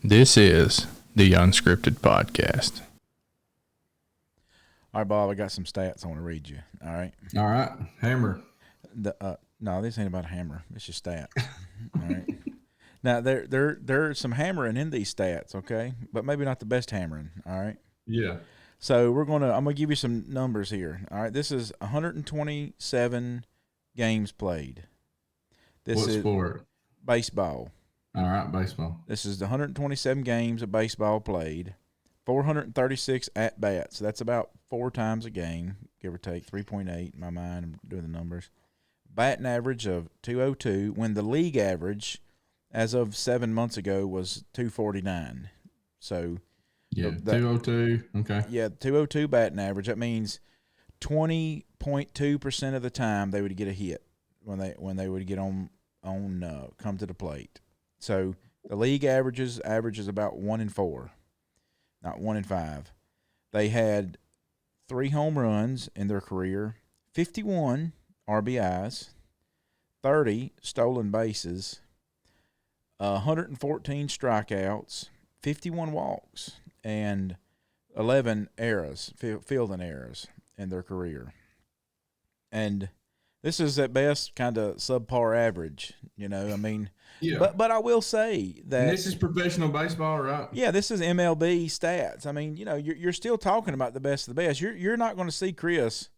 This is the Unscripted Podcast. All right, Bob, I got some stats I want to read you. All right. All right. Hammer. No, this ain't about a hammer. It's just stats. All right. Now there's some hammering in these stats, okay, but maybe not the best hammering. All right. Yeah. So I'm gonna give you some numbers here. All right. This is 127 games played. This What is sport? baseball. All right, baseball. This is the 127 games of baseball played. 436 at bats. So that's about 4 times a game, give or take 3.8 in my mind. I'm doing the numbers. Batting average of 202, when the league average, as of 7 months ago, was 249. So Yeah, 202. Okay. yeah, 202 batting average. That means 20.2% of the time they would get a hit when they would get on come to the plate. So the league averages about 1 in 4, not 1 in 5. They had 3 home runs in their career, 51 RBIs, 30 stolen bases, 114 strikeouts, 51 walks, and 11 errors, fielding errors in their career. And this is at best kind of subpar average, you know. I mean, Yeah. but I will say that And this is professional baseball, right? yeah, this is MLB stats. I mean, you know, you're still talking about the best of the best. You're not going to see Chris,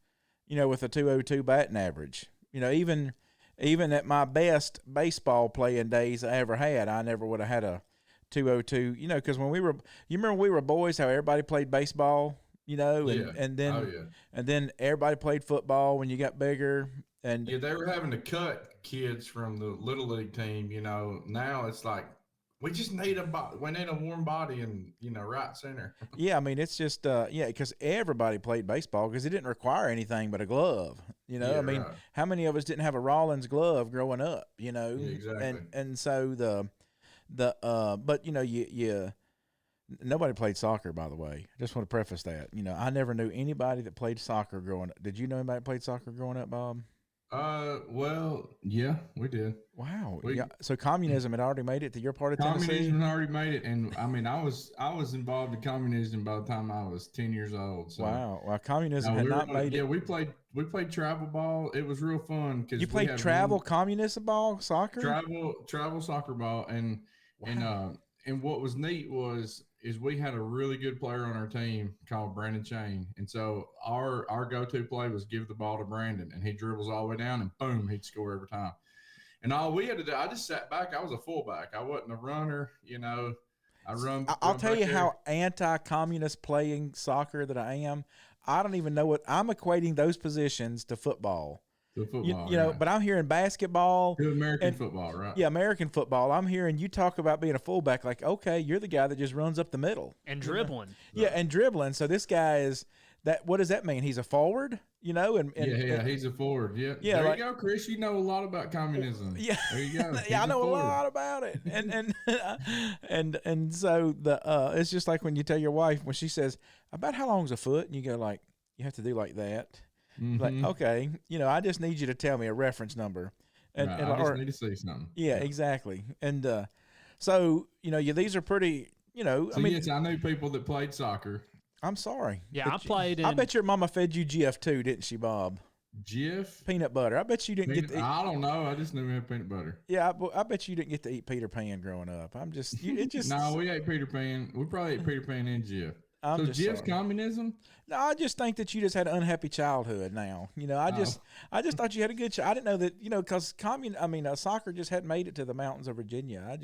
you know, with a 202 batting average. You know, even at my best baseball playing days I ever had, I never would have had a 202. You know, because when you remember when we were boys, how everybody played baseball. You know, and then everybody played football when you got bigger. And yeah, they were having to cut kids from the little league team. You know, now it's like we just need we need a warm body and right center. yeah, I mean it's just because everybody played baseball because it didn't require anything but a glove. You know, Yeah, I mean, right. how many of us didn't have a Rollins glove growing up? You know, Yeah, exactly. And so but you know you nobody played soccer, by the way. I just want to preface that. You know, I never knew anybody that played soccer growing up. Did you know anybody that played soccer growing up, Bob? Well, yeah, we did. Wow. Yeah. So communism had already made it to your part of Tennessee? Communism had already made it, and I mean, I was involved in communism by the time I was 10 years old. So. Wow. Well, communism had not made it. Yeah, we played travel ball. It was real fun because you played travel communism ball soccer. Travel soccer ball, and wow. and what was neat is we had a really good player on our team called Brandon Chain, and so our go-to play was give the ball to Brandon, and he dribbles all the way down, and boom, he'd score every time. And all we had to do, I just sat back. I was a fullback. I wasn't a runner, you know. I'll tell you how anti-communist playing soccer that I am. I don't even know what I'm equating those positions to football. You know, but I'm hearing basketball. To American football, right? Yeah, American football. I'm hearing you talk about being a fullback. Like, okay, you're the guy that just runs up the middle and dribbling. Yeah, and dribbling. So this guy is that. What does that mean? He's a forward, you know? And he's a forward. Yeah. There you go, Chris. You know a lot I communism. Yeah, there you go. Yeah, I know a lot about it. And so it's just like when you tell your wife when she says about how long's a foot, and you go like you have to do like that. Mm-hmm. Like, okay, you know, I just need you to tell me a reference number. And I just need to see something. Yeah, exactly. And so, you know, these are pretty, you know. So, I mean, yes, I knew people that played soccer. I'm sorry. Yeah, I played I bet your mama fed you GF too, didn't she, Bob? GF? Peanut butter. I bet you didn't get to eat. I don't know. I just knew we had peanut butter. Yeah, I bet you didn't get to eat Peter Pan growing up. It just. No, we ate Peter Pan. We probably ate Peter Pan and GF. So GF's communism? No, I just think that you just had an unhappy childhood now. You know, I just thought you had a good I didn't know that, you know, because soccer just hadn't made it to the mountains of Virginia.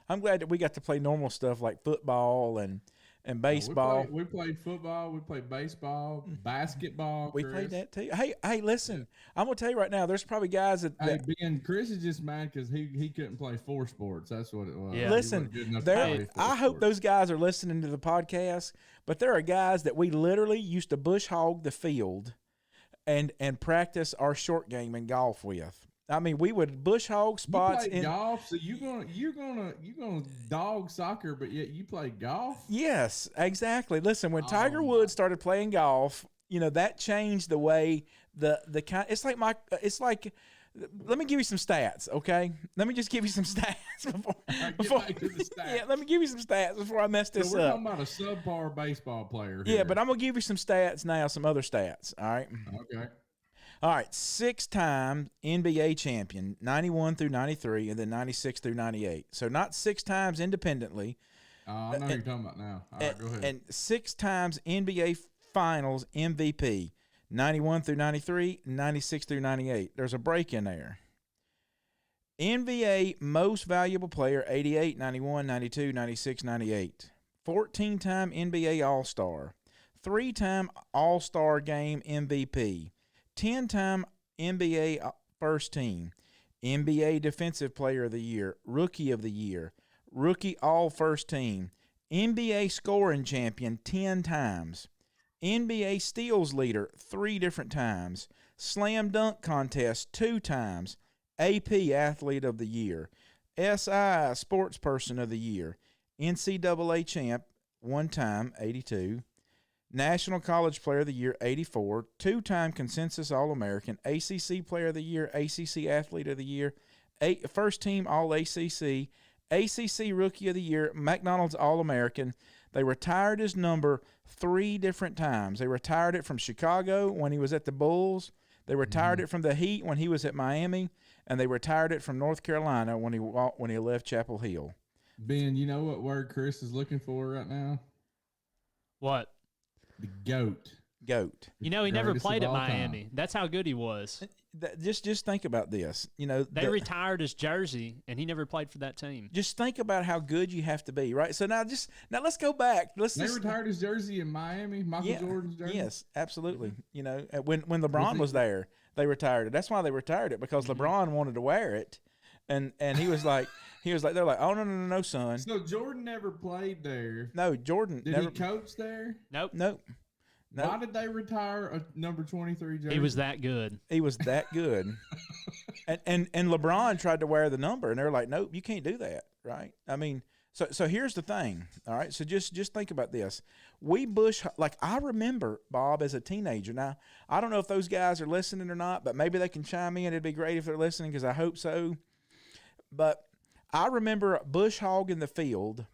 I'm glad that we got to play normal stuff like football and baseball. We played football. We played baseball, basketball. We played that too. Hey, listen, I'm going to tell you right now, there's probably guys that. Ben, Chris is just mad because he couldn't play 4 sports. That's what it was. Yeah. Listen, I hope those guys are listening to the podcast, but there are guys that we literally used to bush hog the field and practice our short game in golf with. I mean, we would bush hog spots in golf. So you're gonna dog soccer, but yet you play golf. Yes, exactly. Listen, when Tiger Woods started playing golf, you know that changed the way the kind. It's like let me give you some stats, okay? Let me just give you some stats before back to the stats. Yeah, let me give you some stats before I mess this So we're up. talking about a subpar baseball player Yeah, here. but I'm gonna give you some stats now, some other stats. All right. Okay. All right. 6-time NBA champion, 91 through 93, and then 96 through 98. So not 6 times independently. I know who you're talking about now. All right, go ahead. And 6 times NBA Finals MVP, 91 through 93, 96 through 98. There's a break in there. NBA Most Valuable Player, 88, 91, 92, 96, 98. 14-time NBA All-Star. 3-time All-Star Game MVP. 10-time NBA First Team. NBA Defensive Player of the Year. Rookie of the Year. Rookie All-First Team. NBA Scoring Champion 10 times. NBA Steals Leader 3 different times. Slam Dunk Contest 2 times. AP Athlete of the Year. SI Sports Person of the Year. NCAA Champ 1 time, 82. National College Player of the Year, 84. 2-time Consensus All-American. ACC Player of the Year. ACC Athlete of the Year. First Team All-ACC. ACC Rookie of the Year. McDonald's All-American. They retired his number 3 different times. They retired it from Chicago when he was at the Bulls. They retired it from the Heat when he was at Miami, and they retired it from North Carolina when he left Chapel Hill. Ben, you know what word Chris is looking for right now? What? The GOAT. GOAT. You know, he never Greatest played of at all Miami. time. That's how good he was. Just think about this. You know, They retired his jersey, and he never played for that team. just think about how good you have to be, right? So now let's go back. They retired his jersey in Miami, Michael Jordan's jersey? Yes, absolutely. You know, when LeBron was there, they retired it. That's why they retired it, because LeBron wanted to wear it, and he was like, they're like, oh no, son. So Jordan never played there. No, Jordan Did never. he coach there? Nope. No, Why did they retire a number 23 jersey? He was that good. he was that good. and LeBron tried to wear the number, and they're like, nope, you can't do that, right? I mean, so here's the thing, all right? So just think about this. I remember, Bob, as a teenager. Now, I don't know if those guys are listening or not, but maybe they can chime in. It'd be great if they're listening, because I hope so. But I remember bush hogging the field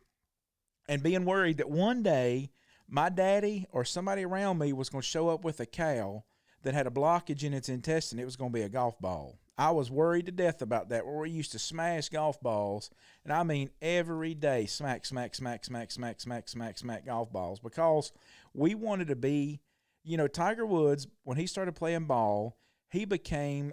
and being worried that one day my daddy or somebody around me was going to show up with a cow that had a blockage in its intestine. It was going to be a golf ball. I was worried to death about that, where we used to smash golf balls, and I mean every day, smack golf balls, because we wanted to be, you know, Tiger Woods, when he started playing ball, he became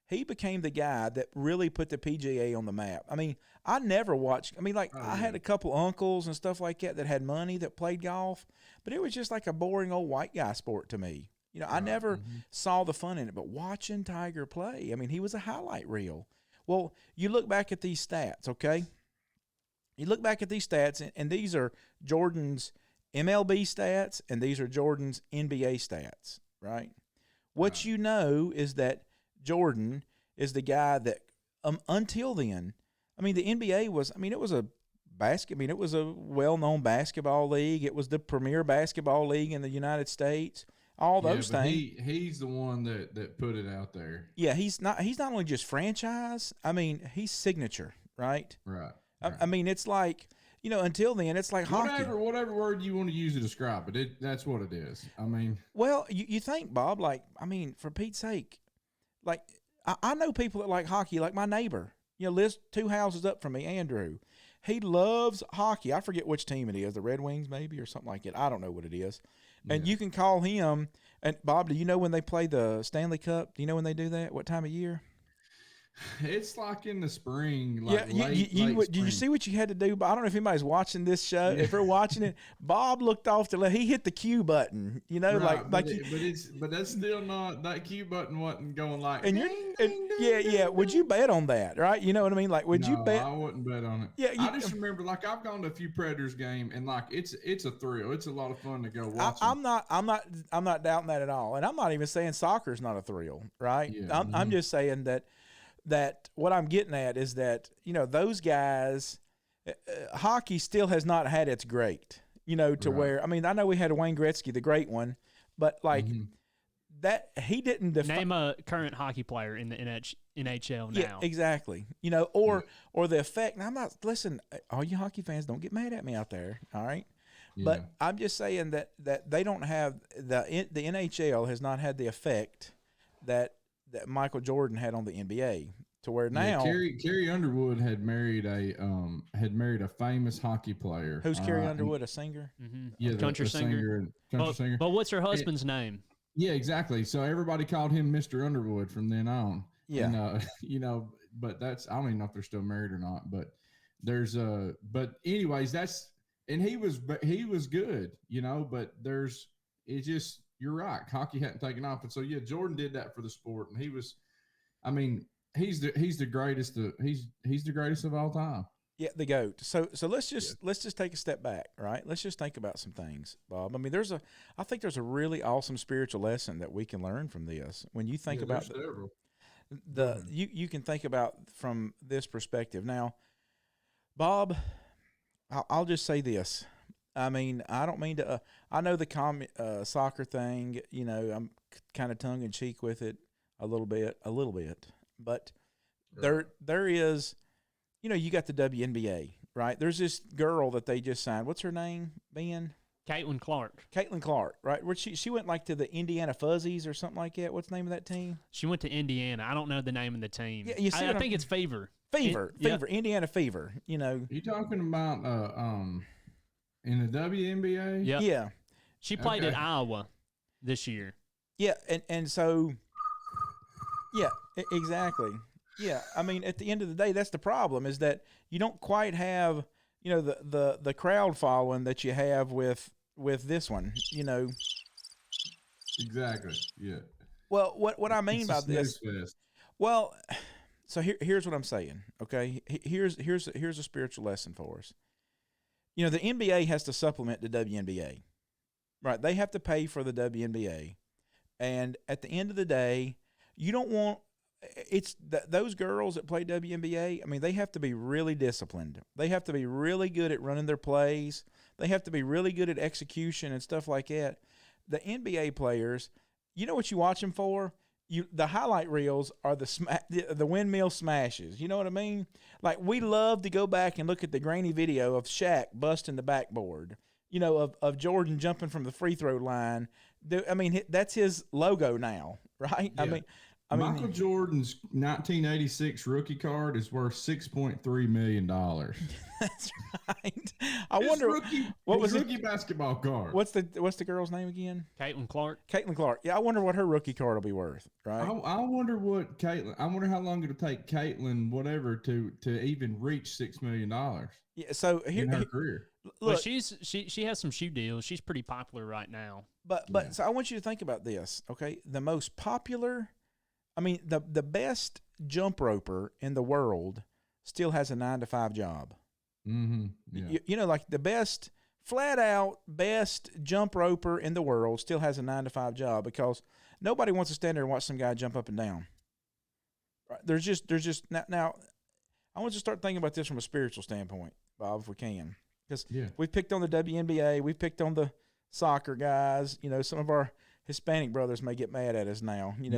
he became the guy that really put the PGA on the map. I mean, I never watched. I mean, I had a couple uncles and stuff like that had money that played golf, but it was just like a boring old white guy sport to me. You know, I never saw the fun in it, but watching Tiger play, I mean, he was a highlight reel. Well, you look back at these stats, okay? You look back at these stats, and these are Jordan's MLB stats, and these are Jordan's NBA stats, right? What you know is that Jordan is the guy that, until then, I mean, the NBA was, I mean, it was a it was a well-known basketball league. It was the premier basketball league in the United States. All those things. He's the one that put it out there. Yeah, he's not only just franchise. I mean, he's signature, right? Right. I mean, it's like, you know, until then, it's like hockey. Whatever word you want to use to describe it, that's what it is. I mean, well, you think, Bob, like, I mean, for Pete's sake, like, I know people that like hockey, like my neighbor, you know, lives 2 houses up from me, Andrew. He loves hockey. I forget which team it is, the Red Wings maybe, or something like that. I don't know what it is. And you can call him. And Bob, do you know when they play the Stanley Cup? Do you know when they do that? What time of year? it's like in the spring. Like did you see what you had to do? I don't know if anybody's watching this show. Yeah. If they're watching it, Bob looked off he hit the Q button. You know, right, but that's still not, that Q button wasn't going like. And yeah. Would you bet on that? Right? You know what I mean? Like, would you bet? I wouldn't bet on it. Yeah, I just remember, like, I've gone to a few Predators game, and like it's a thrill. It's a lot of fun to go watch. I'm not doubting that at all, and I'm not even saying soccer is not a thrill. Right? Yeah. I'm just saying that what I'm getting at is that, you know, those guys, hockey still has not had its great, you know, to where, I mean, I know we had a Wayne Gretzky, the great one, but like that he didn't Name a current hockey player in the NHL now. Yeah, exactly. You know, or the effect. Now, I'm not. Listen, all you hockey fans, don't get mad at me out there. All right. Yeah. But I'm just saying that they don't have the NHL has not had the effect that Michael Jordan had on the NBA. To where now, Carrie Underwood had married a famous hockey player. Who's Carrie Underwood? A singer? Mm-hmm. Yeah, country singer. singer. But what's her husband's name? Yeah, exactly. So everybody called him Mr. Underwood from then on. Yeah. And, but that's, I don't even know if they're still married or not, but but anyways, and he was good, but you're right. Hockey hadn't taken off. And so, yeah, Jordan did that for the sport. And he's the greatest. He's the greatest of all time. Yeah, the GOAT. So let's just take a step back, right? Let's just think about some things, Bob. I mean, I think there's a really awesome spiritual lesson that we can learn from this. When you think about you can think about from this perspective. Now, Bob, I'll just say this. I mean, I don't mean to. I know the soccer thing. I'm kind of tongue in cheek with it a little bit, but Right. there is. You got the WNBA, right? There's this girl that they just signed. What's her name, Ben? Caitlin Clark. Caitlin Clark, right? Where she went like to the Indiana Fuzzies or something like that. What's the name of that team? She went to Indiana. I don't know the name of the team. Yeah, you see I think it's Fever. Fever, Indiana Fever. You talking about in the WNBA? Yep. Yeah. She played at Iowa this year. Yeah, and so, yeah, exactly. Yeah, I mean, at the end of the day, that's the problem is that you don't quite have, the crowd following that you have with this one, Exactly. Yeah. Well, what I mean by this, fest. well, so here's what I'm saying. Okay, here's a spiritual lesson for us. The NBA has to supplement the WNBA, right? They have to pay for the WNBA, and at the end of the day, you don't want. It's those girls that play WNBA. I mean, they have to be really disciplined. They have to be really good at running their plays. They have to be really good at execution and stuff like that. The NBA players, you know what you watch them for? The highlight reels are the windmill smashes. You know what I mean? Like, we love to go back and look at the grainy video of Shaq busting the backboard. Of Jordan jumping from the free throw line. I mean, that's his logo now, right? Yeah. Michael Jordan's 1986 rookie card is worth $6.3 million. That's right. I wonder what was rookie basketball card. What's the girl's name again? Caitlin Clark. Caitlin Clark. Yeah, I wonder what her rookie card will be worth. Right. I wonder what Caitlin. I wonder how long it'll take Caitlin, whatever, to even reach $6 million. Yeah. So in her career. Look, she has some shoe deals. She's pretty popular right now. But so I want you to think about this. Okay, the most popular. I mean, the best jump roper in the world still has a 9-to-5 job. Mm-hmm. Yeah. Like the best, flat out best jump roper in the world still has a 9-to-5 job because nobody wants to stand there and watch some guy jump up and down. Right? There's just now. I want you to start thinking about this from a spiritual standpoint, Bob, if we can, because we've picked on the WNBA, we've picked on the soccer guys. Some of our Hispanic brothers may get mad at us now. We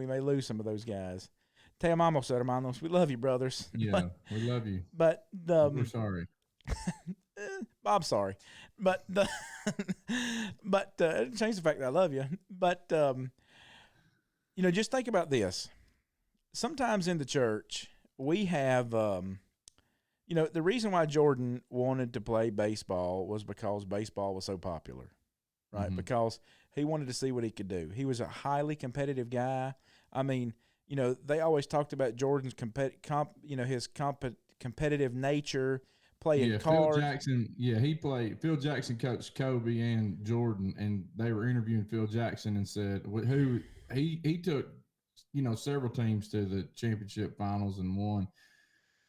may lose some of those guys. Te amamos, hermanos. We love you, brothers. Yeah, we love you. But we're sorry. Bob's sorry. But change the fact that I love you. But just think about this. Sometimes in the church, we have the reason why Jordan wanted to play baseball was because baseball was so popular. Right? Mm-hmm. Because he wanted to see what he could do. He was a highly competitive guy. I mean, they always talked about Jordan's competitive nature, playing cards. Phil Jackson coached Kobe and Jordan, and they were interviewing Phil Jackson and said who he took, several teams to the championship finals and won.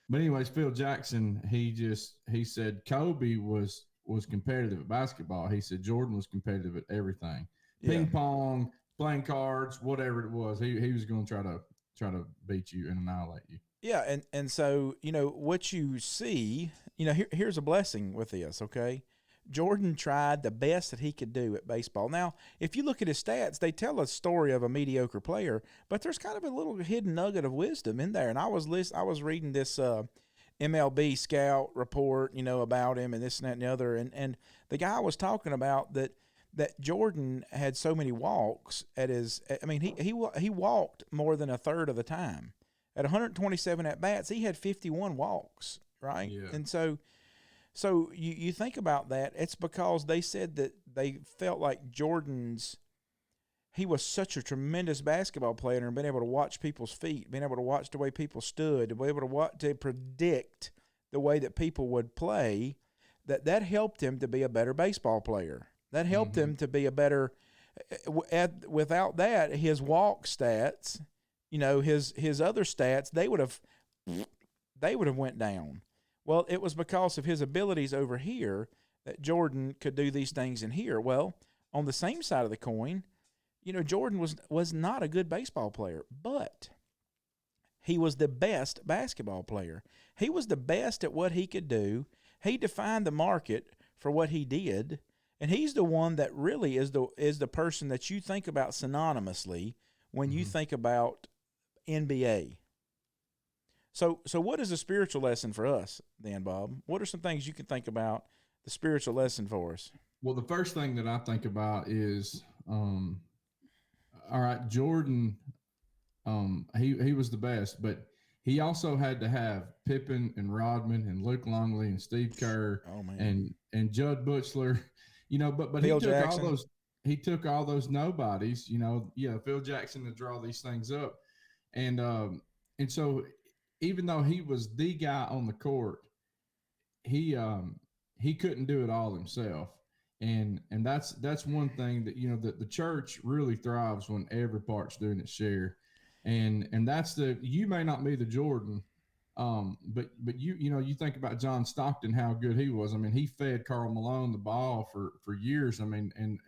But anyways, Phil Jackson, he said Kobe was competitive at basketball. He said Jordan was competitive at everything. Ping pong, playing cards, whatever it was. He was going to try to beat you and annihilate you. Yeah, and so, what you see, here's a blessing with this, okay? Jordan tried the best that he could do at baseball. Now, if you look at his stats, they tell a story of a mediocre player, but there's kind of a little hidden nugget of wisdom in there. And I was reading this MLB scout report, about him and this and that and the other, and the guy was talking about that Jordan had so many walks at his. I mean, he walked more than a third of the time. At 127 at bats, he had 51 walks, right? Yeah. And so you think about that. It's because they said that they felt like he was such a tremendous basketball player and being able to watch people's feet, being able to watch the way people stood, to be able to predict the way that people would play, that helped him to be a better baseball player. That helped him to be a better. Without that, his walk stats, his other stats, they would have went down. Well, it was because of his abilities over here that Jordan could do these things in here. Well, on the same side of the coin, Jordan was not a good baseball player, but he was the best basketball player. He was the best at what he could do. He defined the market for what he did, and he's the one that really is the person that you think about synonymously when you think about NBA. So what is a spiritual lesson for us then, Bob? What are some things you can think about the spiritual lesson for us? Well, the first thing that I think about is, all right, Jordan, he was the best, but he also had to have Pippen and Rodman and Luke Longley and Steve Kerr and Judd Butchler, but Phil he took Jackson. he took all those nobodies, Phil Jackson to draw these things up. And so even though he was the guy on the court, he couldn't do it all himself. And that's one thing that, that the church really thrives when every part's doing its share. And that's you may not be the Jordan, but you think about John Stockton, how good he was. I mean, he fed Karl Malone the ball for years. I mean, and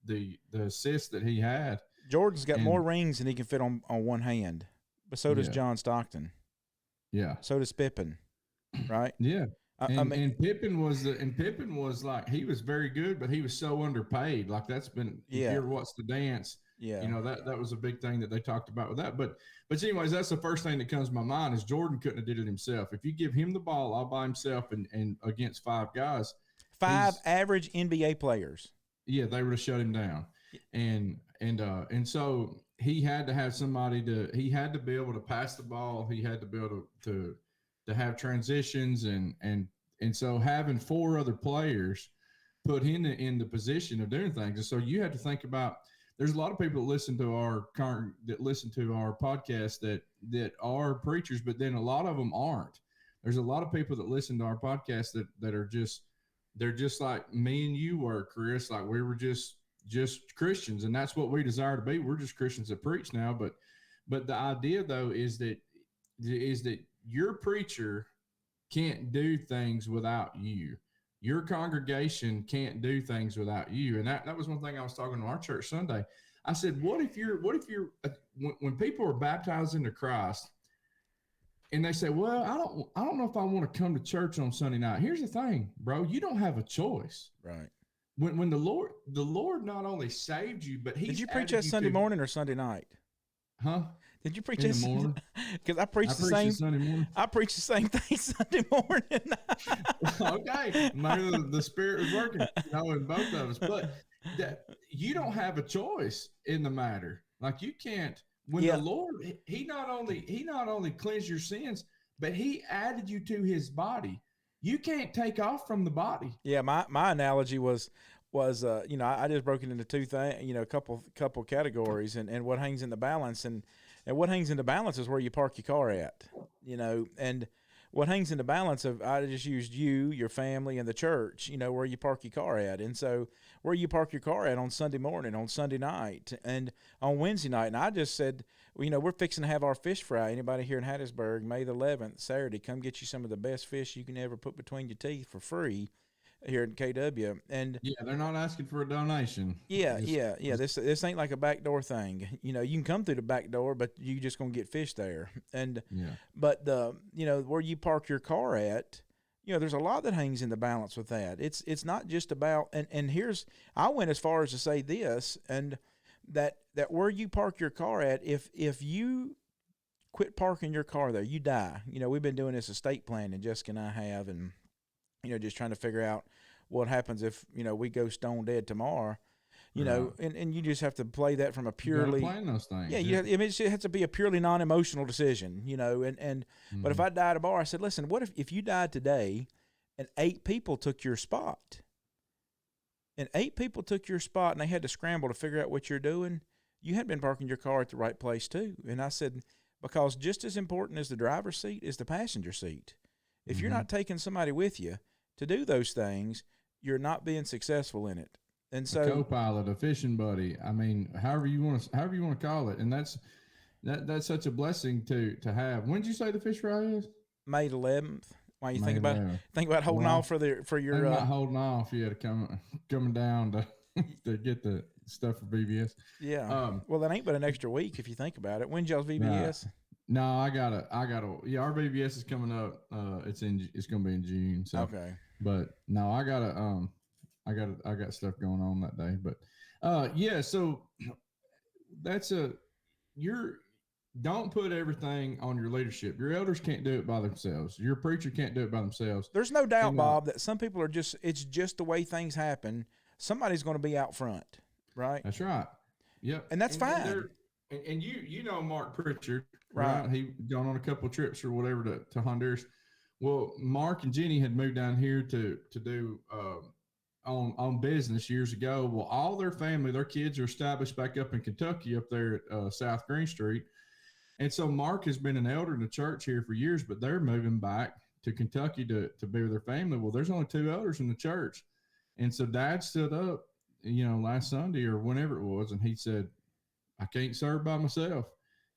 the assist that he had. Jordan's got more rings than he can fit on one hand, but so does John Stockton. Yeah. So does Pippen, right? Yeah. And Pippen was like, he was very good, but he was so underpaid. Like that's been, if you ever watched The Dance, that was a big thing that they talked about with that. But anyways, that's the first thing that comes to my mind is Jordan couldn't have did it himself. If you give him the ball all by himself and against five guys, average NBA players, they would have shut him down. And so he had to have somebody he had to be able to pass the ball. He had to be able to have transitions and so having four other players put him in the position of doing things. And so you have to think about, there's a lot of people that listen to our podcast that are preachers, but then a lot of them aren't. There's a lot of people that listen to our podcast that are they're just like me and you were, Chris, like we were just Christians, and that's what we desire to be. We're just Christians that preach now. But the idea though is that your preacher can't do things without you. Your congregation can't do things without you. And that was one thing I was talking to our church Sunday. I said, what if you're when people are baptized into Christ and they say, well, I don't know if I want to come to church on Sunday night. Here's the thing, bro, you don't have a choice. right? When the Lord not only saved you, but Did you preach that Sunday morning or Sunday night? Huh? Did you preach in this? the morning? Because I preached the same. Sunday morning. I preached the same thing Sunday morning. Okay, maybe the Spirit was working, in both of us. But you don't have a choice in the matter. Like you can't. When the Lord, He not only cleansed your sins, but He added you to His body. You can't take off from the body. Yeah, my analogy was I just broke it into two things, a couple categories, and what hangs in the balance, and what hangs in the balance is where you park your car at, and what hangs in the balance of, I just used you, your family, and the church, where you park your car at, and so where you park your car at on Sunday morning, on Sunday night, and on Wednesday night, and I just said, we're fixing to have our fish fry. Anybody here in Hattiesburg, May the 11th, Saturday, come get you some of the best fish you can ever put between your teeth for free here in KW. And they're not asking for a donation. This ain't like a backdoor thing. You can come through the back door, but you just gonna get fish there. And but where you park your car at, there's a lot that hangs in the balance with that. It's not just about, and here's, I went as far as to say this, and that where you park your car at, if you quit parking your car there, you die. We've been doing this estate planning, Jessica and I have, and just trying to figure out what happens if we go stone dead tomorrow. And you just have to play that from a purely, plan those things. Yeah, it has to be a purely non-emotional decision, but if I died tomorrow, I said, listen, what if you died today and 8 people took your spot? And 8 people took your spot and they had to scramble to figure out what you're doing. You had been parking your car at the right place too. And I said, because just as important as the driver's seat is the passenger seat. If you're not taking somebody with you to do those things, you're not being successful in it. And so, a co-pilot, a fishing buddy. I mean, however you want to call it, and that's such a blessing to have. When did you say the fish fry is? May 11th. Why you May think about 11th. holding off for your not holding off. You had to coming down to get the stuff for VBS. Yeah. Well, that ain't but an extra week if you think about it. When's y'all's VBS? No, I gotta. Yeah, our VBS is coming up. It's gonna be in June. So okay. But no, I got stuff going on that day. But yeah, so that's don't put everything on your leadership. Your elders can't do it by themselves. Your preacher can't do it by themselves. There's no doubt, Bob, that some people are it's just the way things happen. Somebody's going to be out front, right? That's right. Yep. And that's fine. And you know Mark Pritchard, right? He gone on a couple of trips or whatever to Honduras. Well, Mark and Jenny had moved down here to do on business years ago. Well, all their family, their kids are established back up in Kentucky, up there at South Green Street. And so Mark has been an elder in the church here for years, but they're moving back to Kentucky to be with their family. Well, there's only 2 elders in the church. And so Dad stood up, last Sunday or whenever it was, and he said, I can't serve by myself,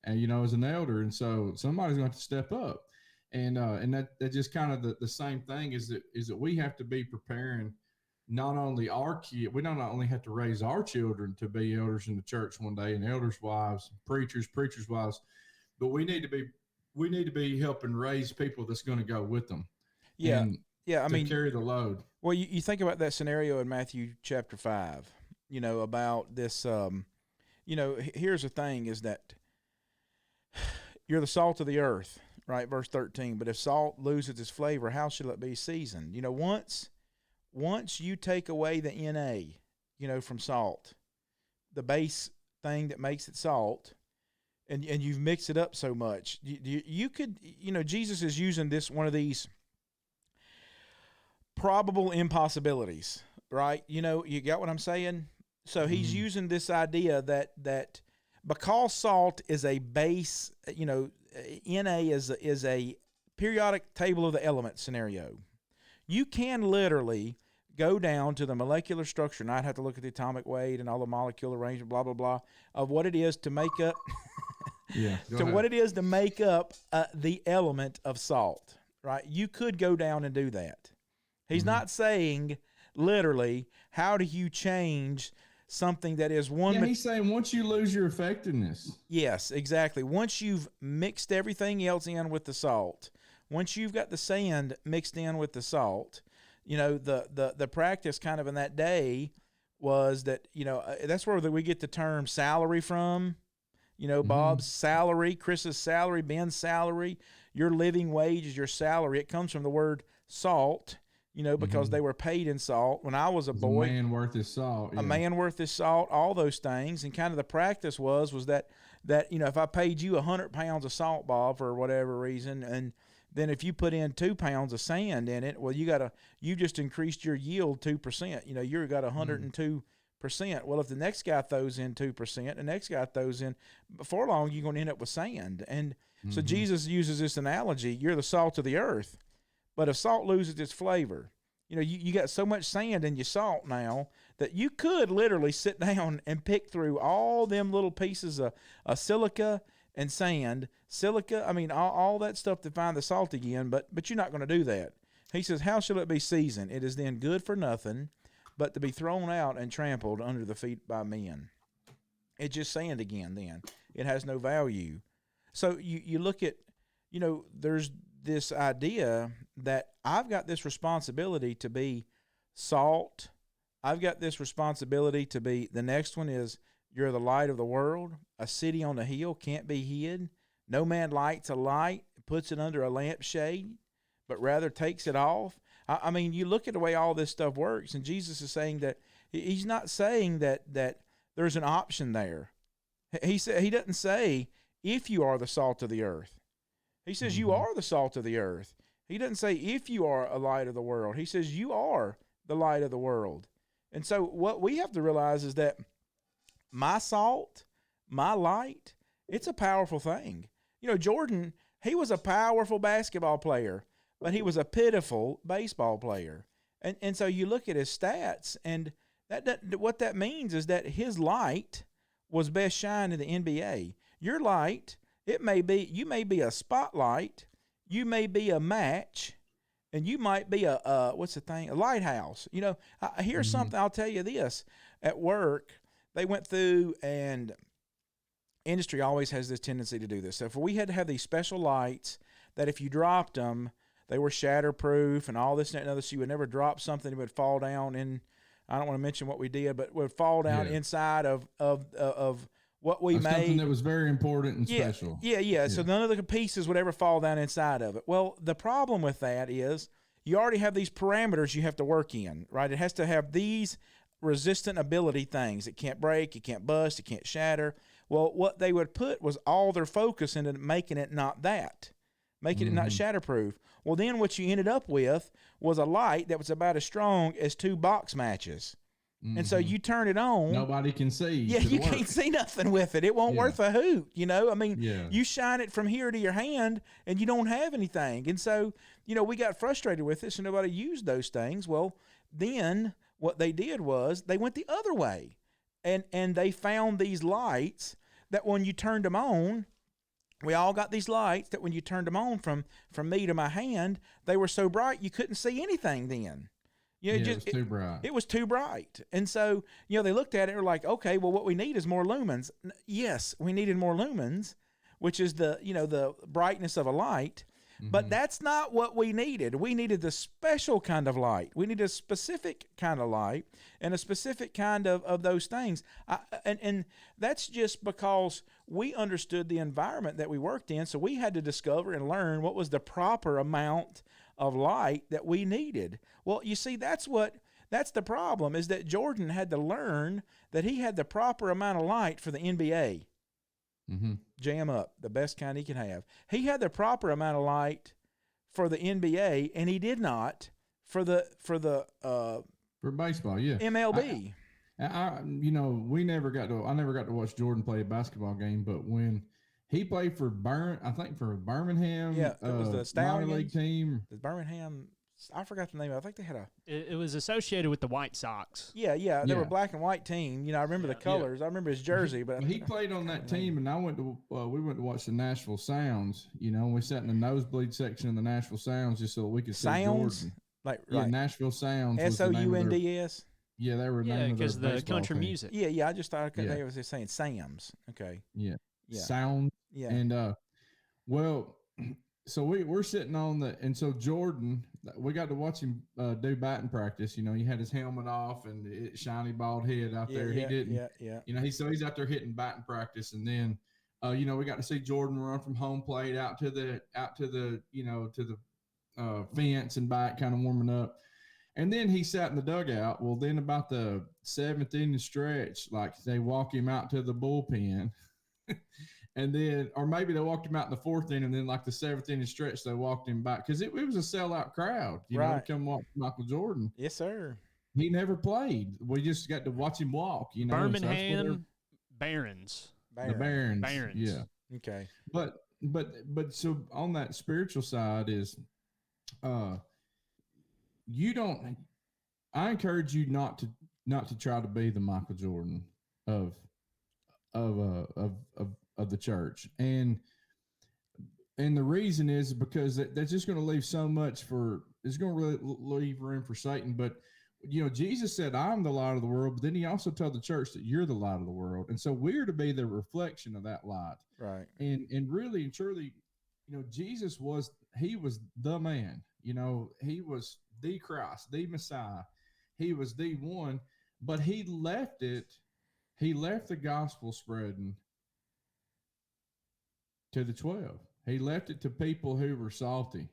and, as an elder. And so somebody's going to have to step up. And that just kind of the same thing is that we have to be preparing not only our kid, we don't only have to raise our children to be elders in the church one day, and elders' wives, preachers' wives, but we need to be helping raise people that's going to go with them. Yeah. I mean, carry the load. Well, you think about that scenario in Matthew chapter 5, about this, here's the thing is that you're the salt of the earth, right? Verse 13, but if salt loses its flavor, how shall it be seasoned? Once you take away the Na, from salt, the base thing that makes it salt, and you've mixed it up so much, you could, Jesus is using this, one of these probable impossibilities, right? You got what I'm saying? So he's using this idea that because salt is a base, Na is a periodic table of the elements scenario. You can literally go down to the molecular structure, and I'd have to look at the atomic weight and all the molecule arrangement, blah, blah, blah, of what it is to make up what it is to make up the element of salt, right? You could go down and do that. He's not saying literally, how do you change something that is one. Yeah, he's saying once you lose your effectiveness. Yes, exactly. Once you've mixed everything else in with the salt, once you've got the sand mixed in with the salt, the practice kind of in that day was that, that's where we get the term salary from. Bob's salary, Chris's salary, Ben's salary, your living wage is your salary. It comes from the word salt, because they were paid in salt. When I was a boy, a man worth his salt. A man worth his salt, all those things. And kind of the practice was that, if I paid you 100 pounds of salt, Bob, for whatever reason, and then if you put in 2 pounds of sand in it, well, you just increased your yield 2%. You got 102%. Well, if the next guy throws in 2%, the next guy throws in, before long, you're going to end up with sand. And so Jesus uses this analogy: you're the salt of the earth. But if salt loses its flavor, you got so much sand in your salt now that you could literally sit down and pick through all them little pieces of silica and sand, all that stuff to find the salt again, but you're not going to do that. He says, how shall it be seasoned? It is then good for nothing, but to be thrown out and trampled under the feet by men. It's just sand again then. It has no value. So you look at, there's this idea that I've got this responsibility to be salt. I've got this responsibility to be, the next one is you're the light of the world. A city on a hill can't be hid. No man lights a light, puts it under a lampshade, but rather takes it off. I mean, you look at the way all this stuff works, and Jesus is saying that he's not saying that there's an option there. He doesn't say if you are the salt of the earth. He says you are the salt of the earth. He doesn't say if you are a light of the world. He says you are the light of the world. And so what we have to realize is that my salt, my light, it's a powerful thing. You know, Jordan, he was a powerful basketball player, but he was a pitiful baseball player. And so you look at his stats, and that what that means is that his light was best shine in the NBA. Your light, you may be a spotlight, you may be a match, and you might be a lighthouse. You know, here's something, I'll tell you this. At work, they went through, and industry always has this tendency to do this. So if we had to have these special lights that if you dropped them, they were shatterproof and all this and that and other, so you would never drop something, it would fall down in, I don't want to mention what we did, but it would fall down inside of what we made. Something that was very important and special. Yeah. So none of the pieces would ever fall down inside of it. Well, the problem with that is you already have these parameters you have to work in, right? It has to have these resistant ability things. It can't break, it can't bust, it can't shatter. Well, what they would put was all their focus into making it not that, making it not shatterproof. Well, then what you ended up with was a light that was about as strong as 2 box matches. And so you turn it on. Nobody can see. Yeah, you can't see nothing with it. It won't worth a hoot, you know? I mean, you shine it from here to your hand, and you don't have anything. And so, you know, we got frustrated with it, so nobody used those things. Well, then what they did was they went the other way, and they found these lights that when you turned them on, we all got these lights that when you turned them on from me to my hand, they were so bright you couldn't see anything then. You know, it was too bright. It was too bright. And so, you know, they looked at it and were like, okay, well, what we need is more lumens. Yes, we needed more lumens, which is the brightness of a light. But that's not what we needed. We needed the special kind of light. We needed a specific kind of light and a specific kind of those things. And that's just because we understood the environment that we worked in. So we had to discover and learn what was the proper amount of light that we needed. Well, you see, that's the problem, is that Jordan had to learn that he had the proper amount of light for the NBA. Jam up, the best kind he can have. He had the proper amount of light for the NBA, and he did not for baseball, MLB. I never got to watch Jordan play a basketball game, but when he played for Birmingham, it was the Stallions minor league team. The Birmingham, I forgot the name. I think they had It was associated with the White Sox. Yeah. They were a black and white team. You know, I remember the colors. I remember his jersey. But he played on that team, and we went to watch the Nashville Sounds. You know, we sat in the nosebleed section of the Nashville Sounds just so we could see Jordan. Nashville Sounds. SOUNDS. Yeah, they were. Yeah, because the country team. music. Yeah. I just thought they was saying Sam's. Okay. Yeah. Sound. Yeah. And so we're sitting on and so Jordan, we got to watch him do batting practice. You know, he had his helmet off and shiny bald head out there. He didn't. Yeah. You know, he's out there hitting batting practice, and then, we got to see Jordan run from home plate out to the fence and back, kind of warming up. And then he sat in the dugout. Well, then about the 7th inning stretch, like they walk him out to the bullpen. And then, or maybe they walked him out in the 4th inning, and then like the 7th inning stretch, they walked him back because it was a sellout crowd, you know, to come watch Michael Jordan. Yes, sir. He never played. We just got to watch him walk, you know. Birmingham Barons. The Barons. Yeah. Okay. But so on that spiritual side is, I encourage you not to try to be the Michael Jordan of the church, and the reason is because that's just going to leave so much it's going to really leave room for Satan. But you know, Jesus said, "I'm the light of the world," but then he also told the church that you're the light of the world, and so we're to be the reflection of that light, right? And really and truly, Jesus was the man. He was the Christ, the Messiah. He was the one, but he left the gospel spreading to the 12. He left it to people who were salty.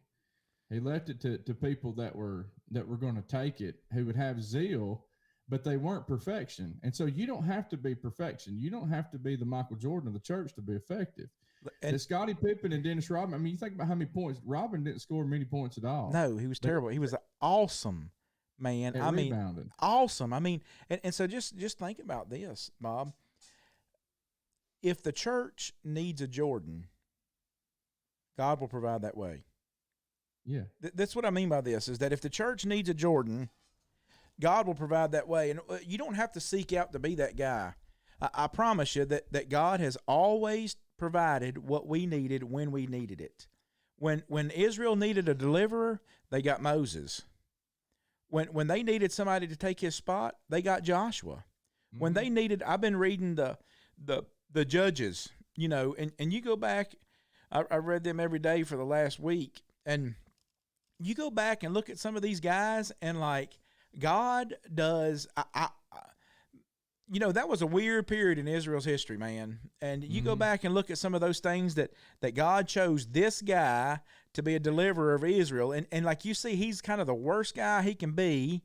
He left it to people that were going to take it, who would have zeal, but they weren't perfection. And so you don't have to be perfection. You don't have to be the Michael Jordan of the church to be effective. And Scottie Pippen and Dennis Rodman, I mean, you think about how many points. Rodman didn't score many points at all. No, he was terrible. He was awesome, man. I mean, awesome. I mean, and so just think about this, Bob. If the church needs a Jordan, God will provide that way. Yeah. That's what I mean by this, is that if the church needs a Jordan, God will provide that way. And you don't have to seek out to be that guy. I promise you that God has always provided what we needed when we needed it. When Israel needed a deliverer, they got Moses. When they needed somebody to take his spot, they got Joshua. Mm-hmm. When they needed, I've been reading the Judges, and you go back, I read them every day for the last week, and you go back and look at some of these guys, and like God does, that was a weird period in Israel's history, man. And you go back and look at some of those things that God chose this guy to be a deliverer of Israel. And like you see, he's kind of the worst guy he can be.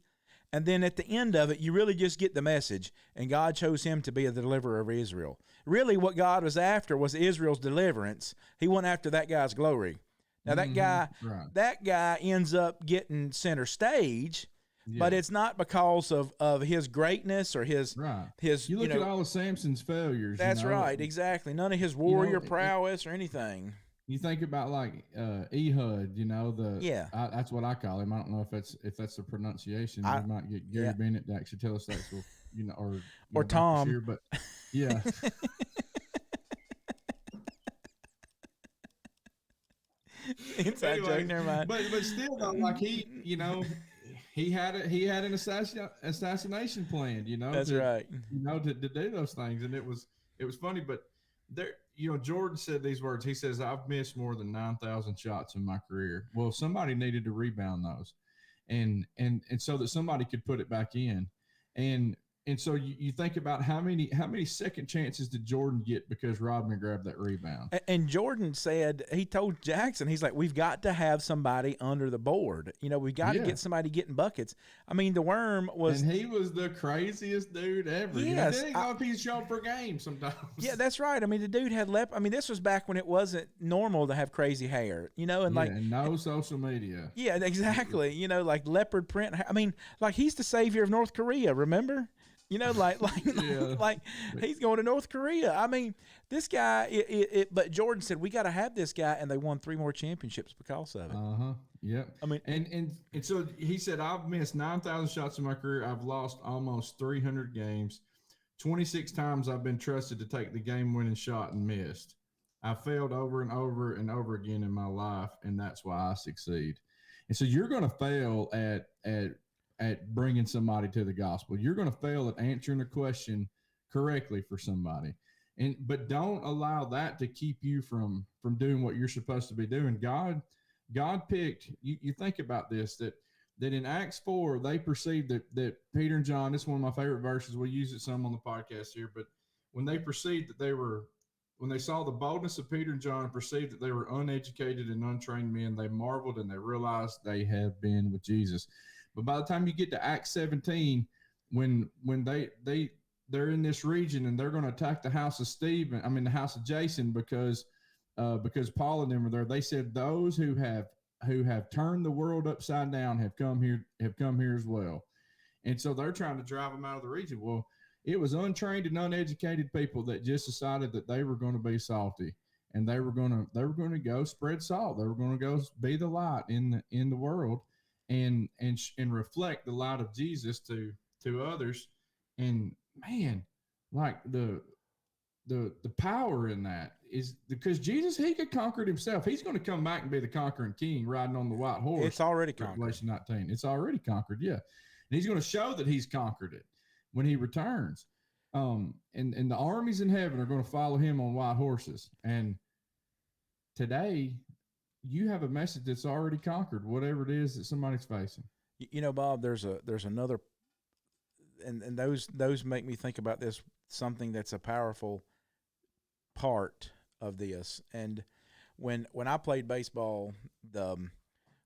And then at the end of it, you really just get the message. And God chose him to be a deliverer of Israel. Really, what God was after was Israel's deliverance. He went after that guy's glory. Now, that guy ends up getting center stage. Yeah. But it's not because of his greatness or his. You look at all of Samson's failures. That's right, exactly. None of his warrior prowess or anything. You think about like Ehud, that's what I call him. I don't know if that's the pronunciation. We might get Gary Bennett to actually tell us that, or Tom. Sure, but yeah. Inside joke, never mind. But still, though, like he had an assassination plan, That's right. To do those things, and it was funny. But there, Jordan said these words. He says, "I've missed more than 9,000 shots in my career." Well, somebody needed to rebound those, and so that somebody could put it back in, and so you think about how many second chances did Jordan get because Rodman grabbed that rebound? And Jordan said, he told Jackson, he's like, we've got to have somebody under the board. We've got to get somebody getting buckets. I mean, the Worm was... And he was the craziest dude ever. Yes. They didn't know if he's shown per game sometimes. Yeah, that's right. I mean, the dude had this was back when it wasn't normal to have crazy hair, and and no social media. Yeah, exactly. Like leopard print. I mean, like he's the savior of North Korea, remember? Like he's going to North Korea. I mean, this guy. But Jordan said we got to have this guy, and they won 3 more championships because of it. Yep. I mean, and so he said, I've missed 9,000 shots in my career. I've lost almost 300 games. 26 times I've been trusted to take the game-winning shot and missed. I failed over and over and over again in my life, and that's why I succeed. And so you're going to fail at bringing somebody to the gospel. You're going to fail at answering a question correctly for somebody. But don't allow that to keep you from doing what you're supposed to be doing. God picked, you think about this, that in Acts 4, they perceived that Peter and John, this is one of my favorite verses. We'll use it some on the podcast here, but when they perceived when they saw the boldness of Peter and John and perceived that they were uneducated and untrained men, they marveled and they realized they had been with Jesus. But by the time you get to Acts 17, when they're in this region and they're going to attack the house of house of Jason because Paul and them were there, they said those who have turned the world upside down have come here as well. And so they're trying to drive them out of the region. Well, it was untrained and uneducated people that just decided that they were going to be salty and they were going to go spread salt. They were going to go be the light in the world. And reflect the light of Jesus to others, and man, like the power in that is because Jesus, he could conquer it himself. He's going to come back and be the conquering king, riding on the white horse. It's already conquered. Revelation 19. It's already conquered, yeah. And he's going to show that he's conquered it when he returns. And the armies in heaven are going to follow him on white horses. And today, you have a message that's already conquered whatever it is that somebody's facing. Bob, there's another, and those make me think about this, something that's a powerful part of this. And when I played baseball,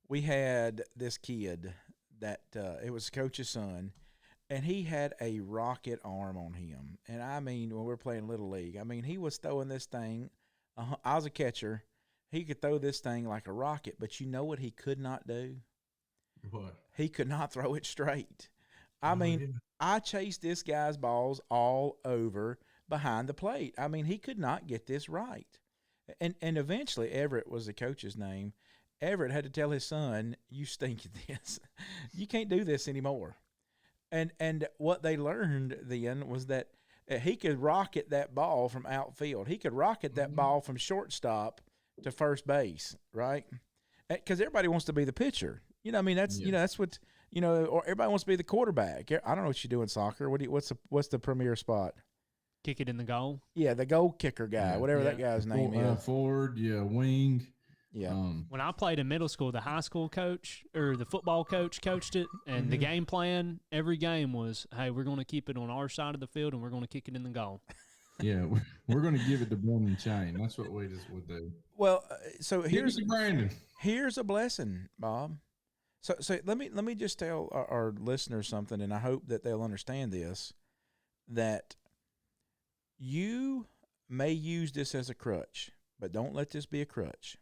we had this kid that it was coach's son, and he had a rocket arm on him. And I mean, when we were playing Little League, I mean, he was throwing this thing. I was a catcher. He could throw this thing like a rocket, but you know what he could not do? What? He could not throw it straight. I mean, I chased this guy's balls all over behind the plate. I mean, he could not get this right. And eventually, Everett was the coach's name. Everett had to tell his son, "You stink at this. You can't do this anymore." And what they learned then was that he could rocket that ball from outfield. He could rocket that ball from shortstop to first base, right? Because everybody wants to be the pitcher. I mean, that's that's what or everybody wants to be the quarterback. I don't know what you do in soccer. What's the premier spot? Kick it in the goal. Yeah, the goal kicker guy, whatever that guy's name is. Forward, wing. Yeah. When I played in middle school, the high school coach or the football coach coached it, and the game plan every game was, "Hey, we're going to keep it on our side of the field, and we're going to kick it in the goal." Yeah, we're going to give it to Brandon Chain. That's what we just would do. Well, so Here's Brandon. Here's a blessing, Bob. So let me just tell our listeners something, and I hope that they'll understand this, that you may use this as a crutch, but don't let this be a crutch.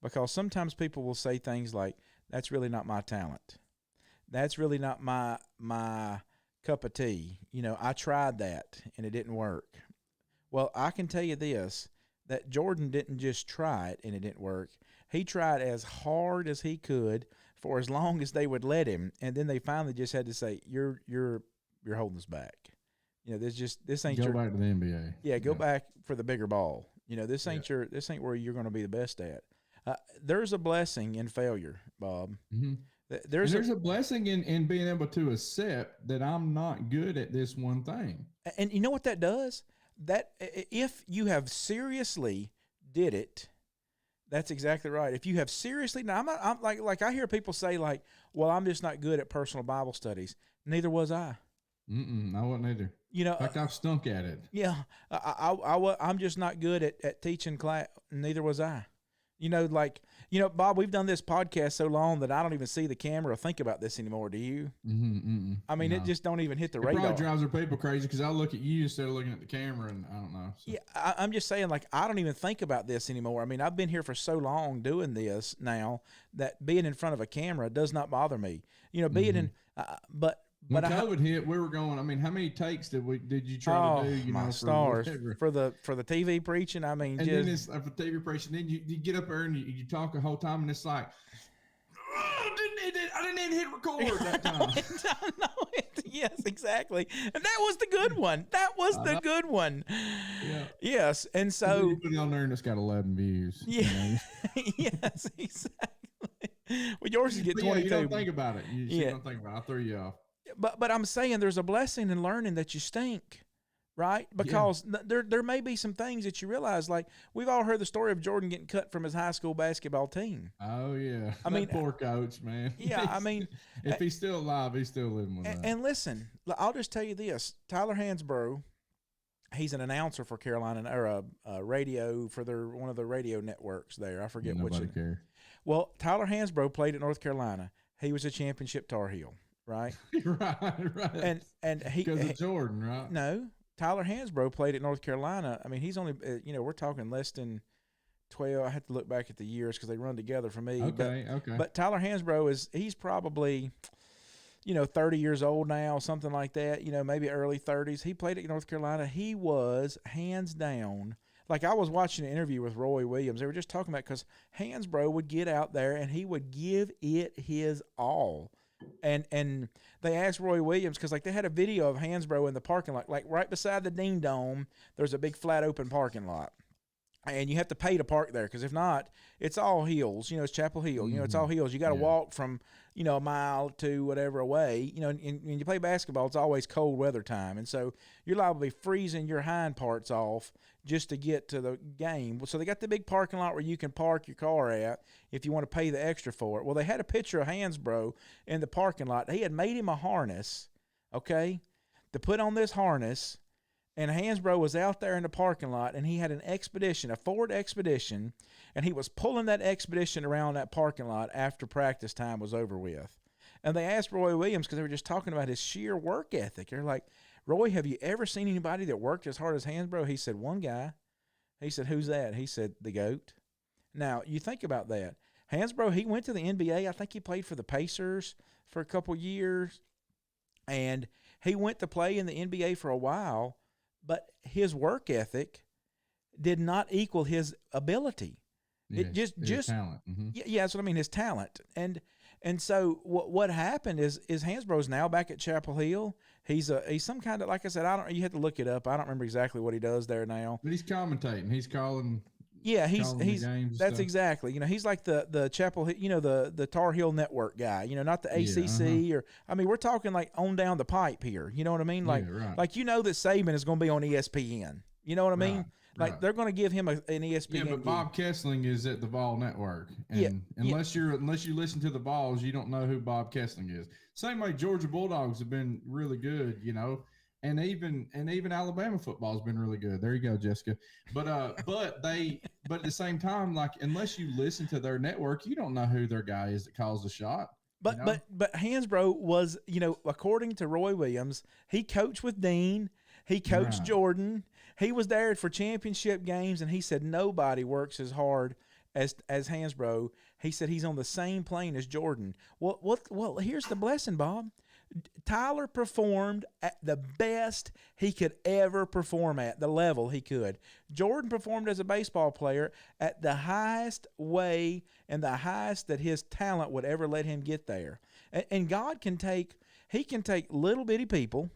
Because sometimes people will say things like, "That's really not my talent. That's really not my cup of tea. I tried that and it didn't work." Well, I can tell you this, that Jordan didn't just try it and it didn't work. He tried as hard as he could for as long as they would let him, and then they finally just had to say, "You're holding us back. This ain't Go back to the NBA." Yeah, go back for the bigger ball. This ain't where you're going to be the best at. There's a blessing in failure, Bob. Mm-hmm. There's a blessing in being able to accept that I'm not good at this one thing. And you know what that does? That if you have seriously did it, that's exactly right. If you have seriously, now I'm like I hear people say like, "Well, I'm just not good at personal Bible studies." Neither was I. I wasn't either. In fact, I've stunk at it. Yeah, I'm just not good at teaching class. Neither was I. Bob, we've done this podcast so long that I don't even see the camera or think about this anymore. Do you? I mean, it just don't even hit the radar. It probably drives other people crazy because I look at you instead of looking at the camera, and I don't know. So. Yeah, I'm just saying, like, I don't even think about this anymore. I mean, I've been here for so long doing this now that being in front of a camera does not bother me. Being in, but when COVID hit, we were going. I mean, how many takes did you try to do? My stars for the TV preaching. I mean, and then it's for TV preaching. Then you get up there and you talk the whole time, and it's like, I didn't even hit record that time. Yes, exactly. And that was the good one. That was the good one. Yeah. Yes, and so you put it on there, and it's got 11 views. Yeah. Yes, exactly. Well, yours is get 22. You don't think about it. You don't think about it. I'll throw you off. But I'm saying there's a blessing in learning that you stink, right? Because there may be some things that you realize, like we've all heard the story of Jordan getting cut from his high school basketball team. Oh yeah, I mean, poor coach, man. Yeah, I mean, if he's still alive, he's still living with that. And listen, I'll just tell you this: Tyler Hansbrough, he's an announcer for Carolina or a radio for one of the radio networks there. I forget which. Nobody cares. Well, Tyler Hansbrough played at North Carolina. He was a championship Tar Heel. Right, right, and he because of Jordan, right? No, Tyler Hansbrough played at North Carolina. I mean, he's only we're talking less than 12. I have to look back at the years because they run together for me. Okay. But Tyler Hansbrough he's probably 30 years old now, something like that. Maybe early 30s. He played at North Carolina. He was hands down. Like I was watching an interview with Roy Williams. They were just talking about because Hansbrough would get out there and he would give it his all. And they asked Roy Williams because like they had a video of Hansbrough in the parking lot, like right beside the Dean Dome. There's a big flat open parking lot, and you have to pay to park there, because if not, it's all hills. It's Chapel Hill. It's all hills. You got to walk from a mile to whatever away. And when you play basketball, it's always cold weather time, and so you're liable to be freezing your hind parts off just to get to the game. So they got the big parking lot where you can park your car at if you want to pay the extra for it. Well, they had a picture of Hansbrough in the parking lot. He had made him a harness, okay, to put on this harness. And Hansbrough was out there in the parking lot, and he had an Expedition, a Ford Expedition, and he was pulling that Expedition around that parking lot after practice time was over with. And they asked Roy Williams, because they were just talking about his sheer work ethic. They're like, Roy, have you ever seen anybody that worked as hard as Hansbrough? He said, one guy. He said, who's that? He said, the GOAT. Now, you think about that. Hansbrough, he went to the NBA. I think he played for the Pacers for a couple years, and he went to play in the NBA for a while. But his work ethic did not equal his ability. It just talent. Mm-hmm. Yeah, that's what I mean. His talent, and so what happened is Hansbrough's now back at Chapel Hill. He's some kind of, like I said, you have to look it up. I don't remember exactly what he does there now. But he's commentating. He's calling. Yeah, he's that's exactly. He's like the Chapel, the Tar Heel Network guy. Not the ACC or, I mean, we're talking like on down the pipe here. You know what I mean? Like that Saban is going to be on ESPN. You know what I mean? Like they're going to give him an ESPN. Yeah, but Bob Kessling is at the Vol Network, and unless you listen to the Vols, you don't know who Bob Kessling is. Same way Georgia Bulldogs have been really good. And even Alabama football has been really good. There you go, Jessica. But at the same time, like, unless you listen to their network, you don't know who their guy is that calls the shot. But Hansbrough was, according to Roy Williams, he coached with Dean, he coached Jordan, he was there for championship games, and he said nobody works as hard as Hansbrough. He said he's on the same plane as Jordan. Well, here's the blessing, Bob. Tyler performed at the best he could ever perform at, the level he could. Jordan performed as a baseball player at the highest way and the highest that his talent would ever let him get there. And God can take little bitty people.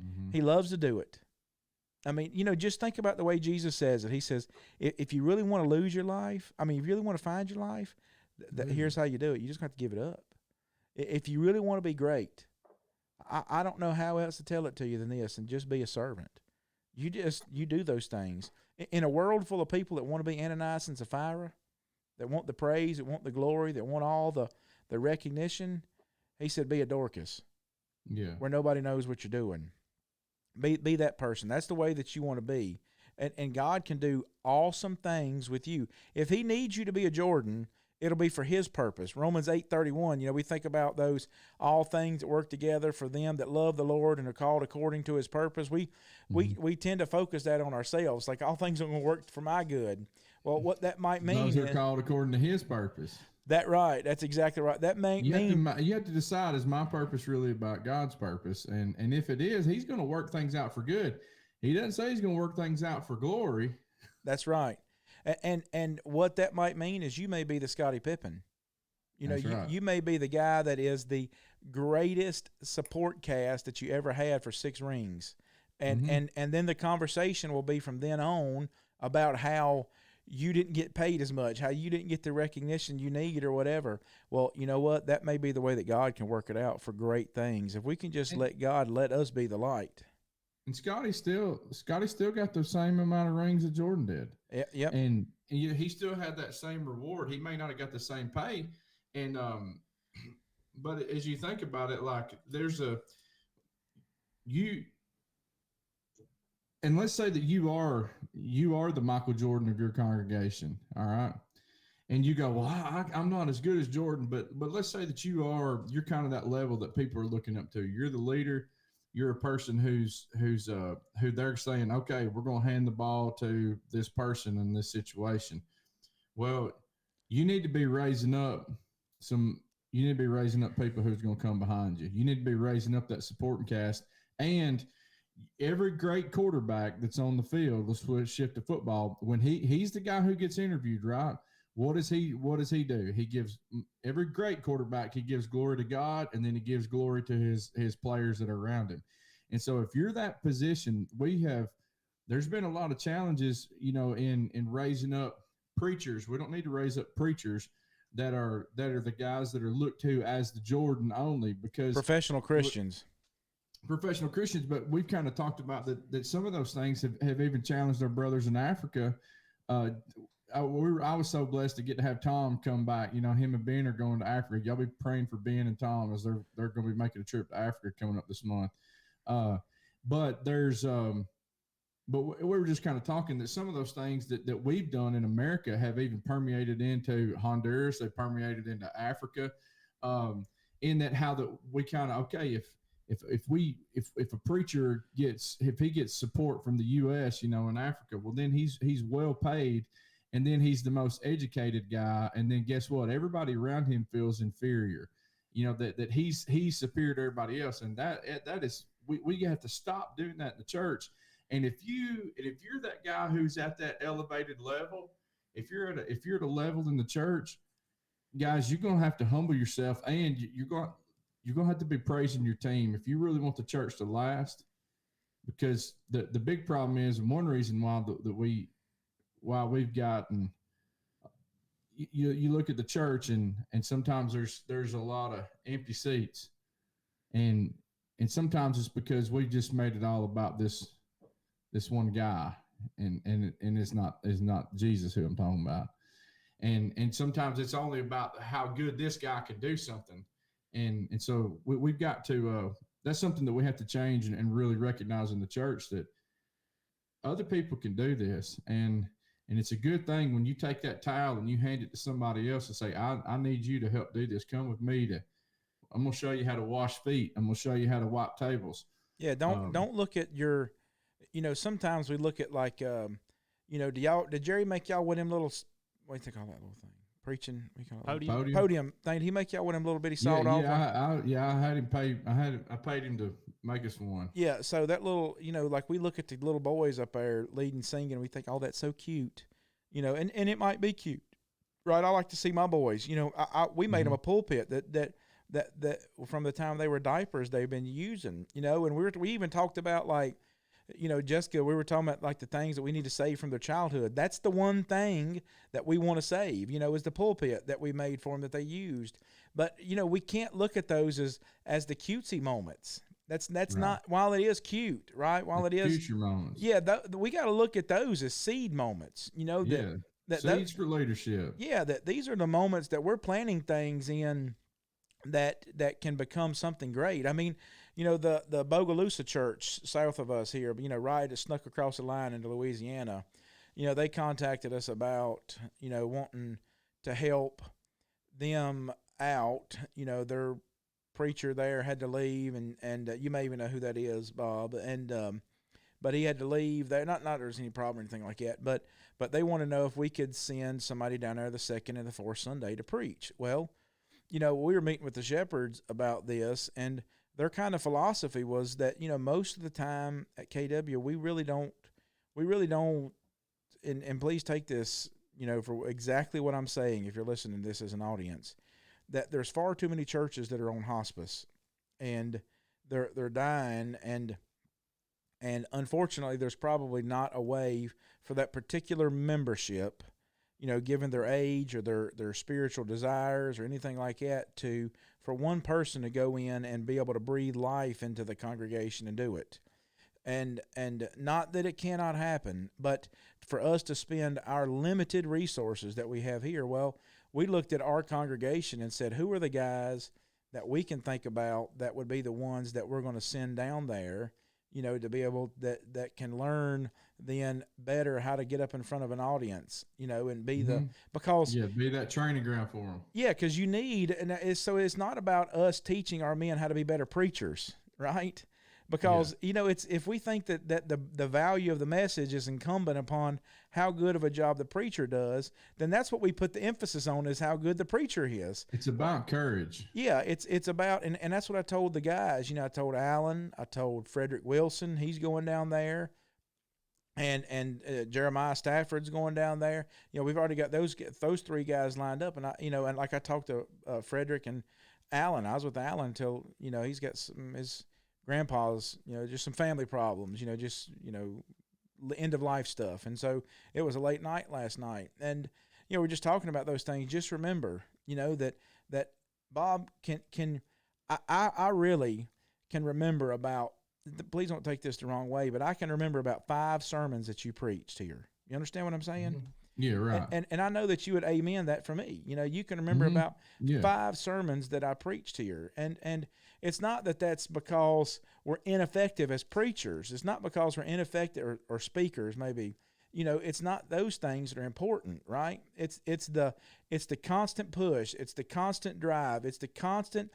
Mm-hmm. He loves to do it. I mean, just think about the way Jesus says it. He says, if you really want to lose your life, if you really want to find your life, here's how you do it. You just have to give it up. If you really want to be great, I don't know how else to tell it to you than this, and just be a servant. You do those things. In a world full of people that want to be Ananias and Sapphira, that want the praise, that want the glory, that want all the recognition, he said, be a Dorcas. Yeah. Where nobody knows what you're doing. Be that person. That's the way that you want to be. And God can do awesome things with you. If he needs you to be a Jordan, it'll be for his purpose. Romans 8:31, we think about those all things that work together for them that love the Lord and are called according to his purpose. We tend to focus that on ourselves, like all things are going to work for my good. Well, what that might mean those are called according to his purpose. That's exactly right. That you have to decide, is my purpose really about God's purpose? And if it is, he's going to work things out for good. He doesn't say he's going to work things out for glory. That's right. And what that might mean is you may be the Scottie Pippen. You may be the guy that is the greatest support cast that you ever had for 6 rings. And then the conversation will be from then on about how you didn't get paid as much, how you didn't get the recognition you need or whatever. Well, you know what? That may be the way that God can work it out for great things. If we can just let God let us be the light. And Scotty still got the same amount of rings that Jordan did. Yep. And he still had that same reward. He may not have got the same pay. And but as you think about it, like and let's say that you are the Michael Jordan of your congregation, all right? And you go, well, I'm not as good as Jordan, but let's say that you're kind of that level that people are looking up to. You're the leader. You're a person who they're saying, okay, we're going to hand the ball to this person in this situation. Well, you need to be raising up people who's going to come behind you. You need to be raising up that supporting cast. And every great quarterback that's on the field, let's shift to football, when he's the guy who gets interviewed, right? What does he do? He gives every great quarterback, he gives glory to God, and then he gives glory to his players that are around him. And so if you're that position, we have there's been a lot of challenges, in raising up preachers. We don't need to raise up preachers that are the guys that are looked to as the Jordan only, because Professional Christians. But we've kind of talked about that some of those things have even challenged our brothers in Africa. I was so blessed to get to have Tom come back. Him and Ben are going to Africa. Y'all be praying for Ben and Tom as they're going to be making a trip to Africa coming up this month. But we were just kind of talking that some of those things that we've done in America have even permeated into Honduras. They permeated into Africa. In that, how that we kind of, okay, if a preacher gets support from the U.S., in Africa, well, then he's well paid, and then he's the most educated guy, and then guess what? Everybody around him feels inferior, that he's superior to everybody else, and that is we have to stop doing that in the church. And if you're that guy who's at that elevated level, if you're at a level in the church, guys, you're gonna have to humble yourself, and you're gonna have to be praising your team if you really want the church to last. Because the big problem is, and one reason why we've gotten, you look at the church and sometimes there's a lot of empty seats, and sometimes it's because we just made it all about this one guy, and it's not Jesus who I'm talking about, and sometimes it's only about how good this guy can do something, and so we've got to that's something that we have to change and really recognize in the church, that other people can do this, and it's a good thing when you take that towel and you hand it to somebody else and say, I need you to help do this. Come with me I'm going to show you how to wash feet. I'm going to show you how to wipe tables. Yeah, don't look at your, sometimes we look at like, did Jerry make y'all with him little, what do you think all that little thing? Preaching, we call it podium thing. Did he make y'all with him little bitty sawed off? I had him pay. I paid him to make us one. Yeah, so that little, like we look at the little boys up there leading, singing, and we think, oh, that's so cute, and it might be cute, right? I like to see my boys. We made them a pulpit that from the time they were diapers they've been using, and we even talked about, like, Jessica, we were talking about like the things that we need to save from their childhood. That's the one thing that we want to save, is the pulpit that we made for them that they used. But, we can't look at those as the cutesy moments. That's right. Not, while it is cute, right? While it is future moments. Yeah, we got to look at those as seed moments, that seeds for leadership. Yeah, that these are the moments that we're planting things in that can become something great. I mean, the Bogalusa church south of us here, right, it snuck across the line into Louisiana. They contacted us about, wanting to help them out. Their preacher there had to leave, and you may even know who that is, Bob. And but he had to leave there. Not there's any problem or anything like that, but they want to know if we could send somebody down there the second and the fourth Sunday to preach. Well, we were meeting with the shepherds about this, and their kind of philosophy was that, most of the time at KW, we really don't, and please take this, for exactly what I'm saying, if you're listening to this as an audience, that there's far too many churches that are on hospice, and they're dying, and unfortunately, there's probably not a way for that particular membership, given their age or their spiritual desires or anything like that, for one person to go in and be able to breathe life into the congregation and do it. And not that it cannot happen, but for us to spend our limited resources that we have here, well, we looked at our congregation and said, who are the guys that we can think about that would be the ones that we're going to send down there, to be able that can learn then better how to get up in front of an audience, and be be that training ground for them. Yeah, because you need, and it's not about us teaching our men how to be better preachers, right? Because it's, if we think that the value of the message is incumbent upon how good of a job the preacher does, then that's what we put the emphasis on, is how good the preacher is. It's about courage. Yeah, it's about, and that's what I told the guys. I told Alan, I told Frederick Wilson, he's going down there, and Jeremiah Stafford's going down there. We've already got those three guys lined up, and and like I talked to Frederick and Alan. I was with Alan until he's got his grandpa's, just some family problems, end of life stuff. And so it was a late night last night, and we're just talking about those things. Just remember, that Bob can I really can remember about. Please don't take this the wrong way, but I can remember about 5 sermons that you preached here. You understand what I'm saying? Mm-hmm. Yeah, right. And I know that you would amen that for me. You can remember about 5 sermons that I preached here. And it's not that that's because we're ineffective as preachers. It's not because we're ineffective or speakers maybe. It's not those things that are important, right? It's the constant push. It's the constant drive. It's the constant,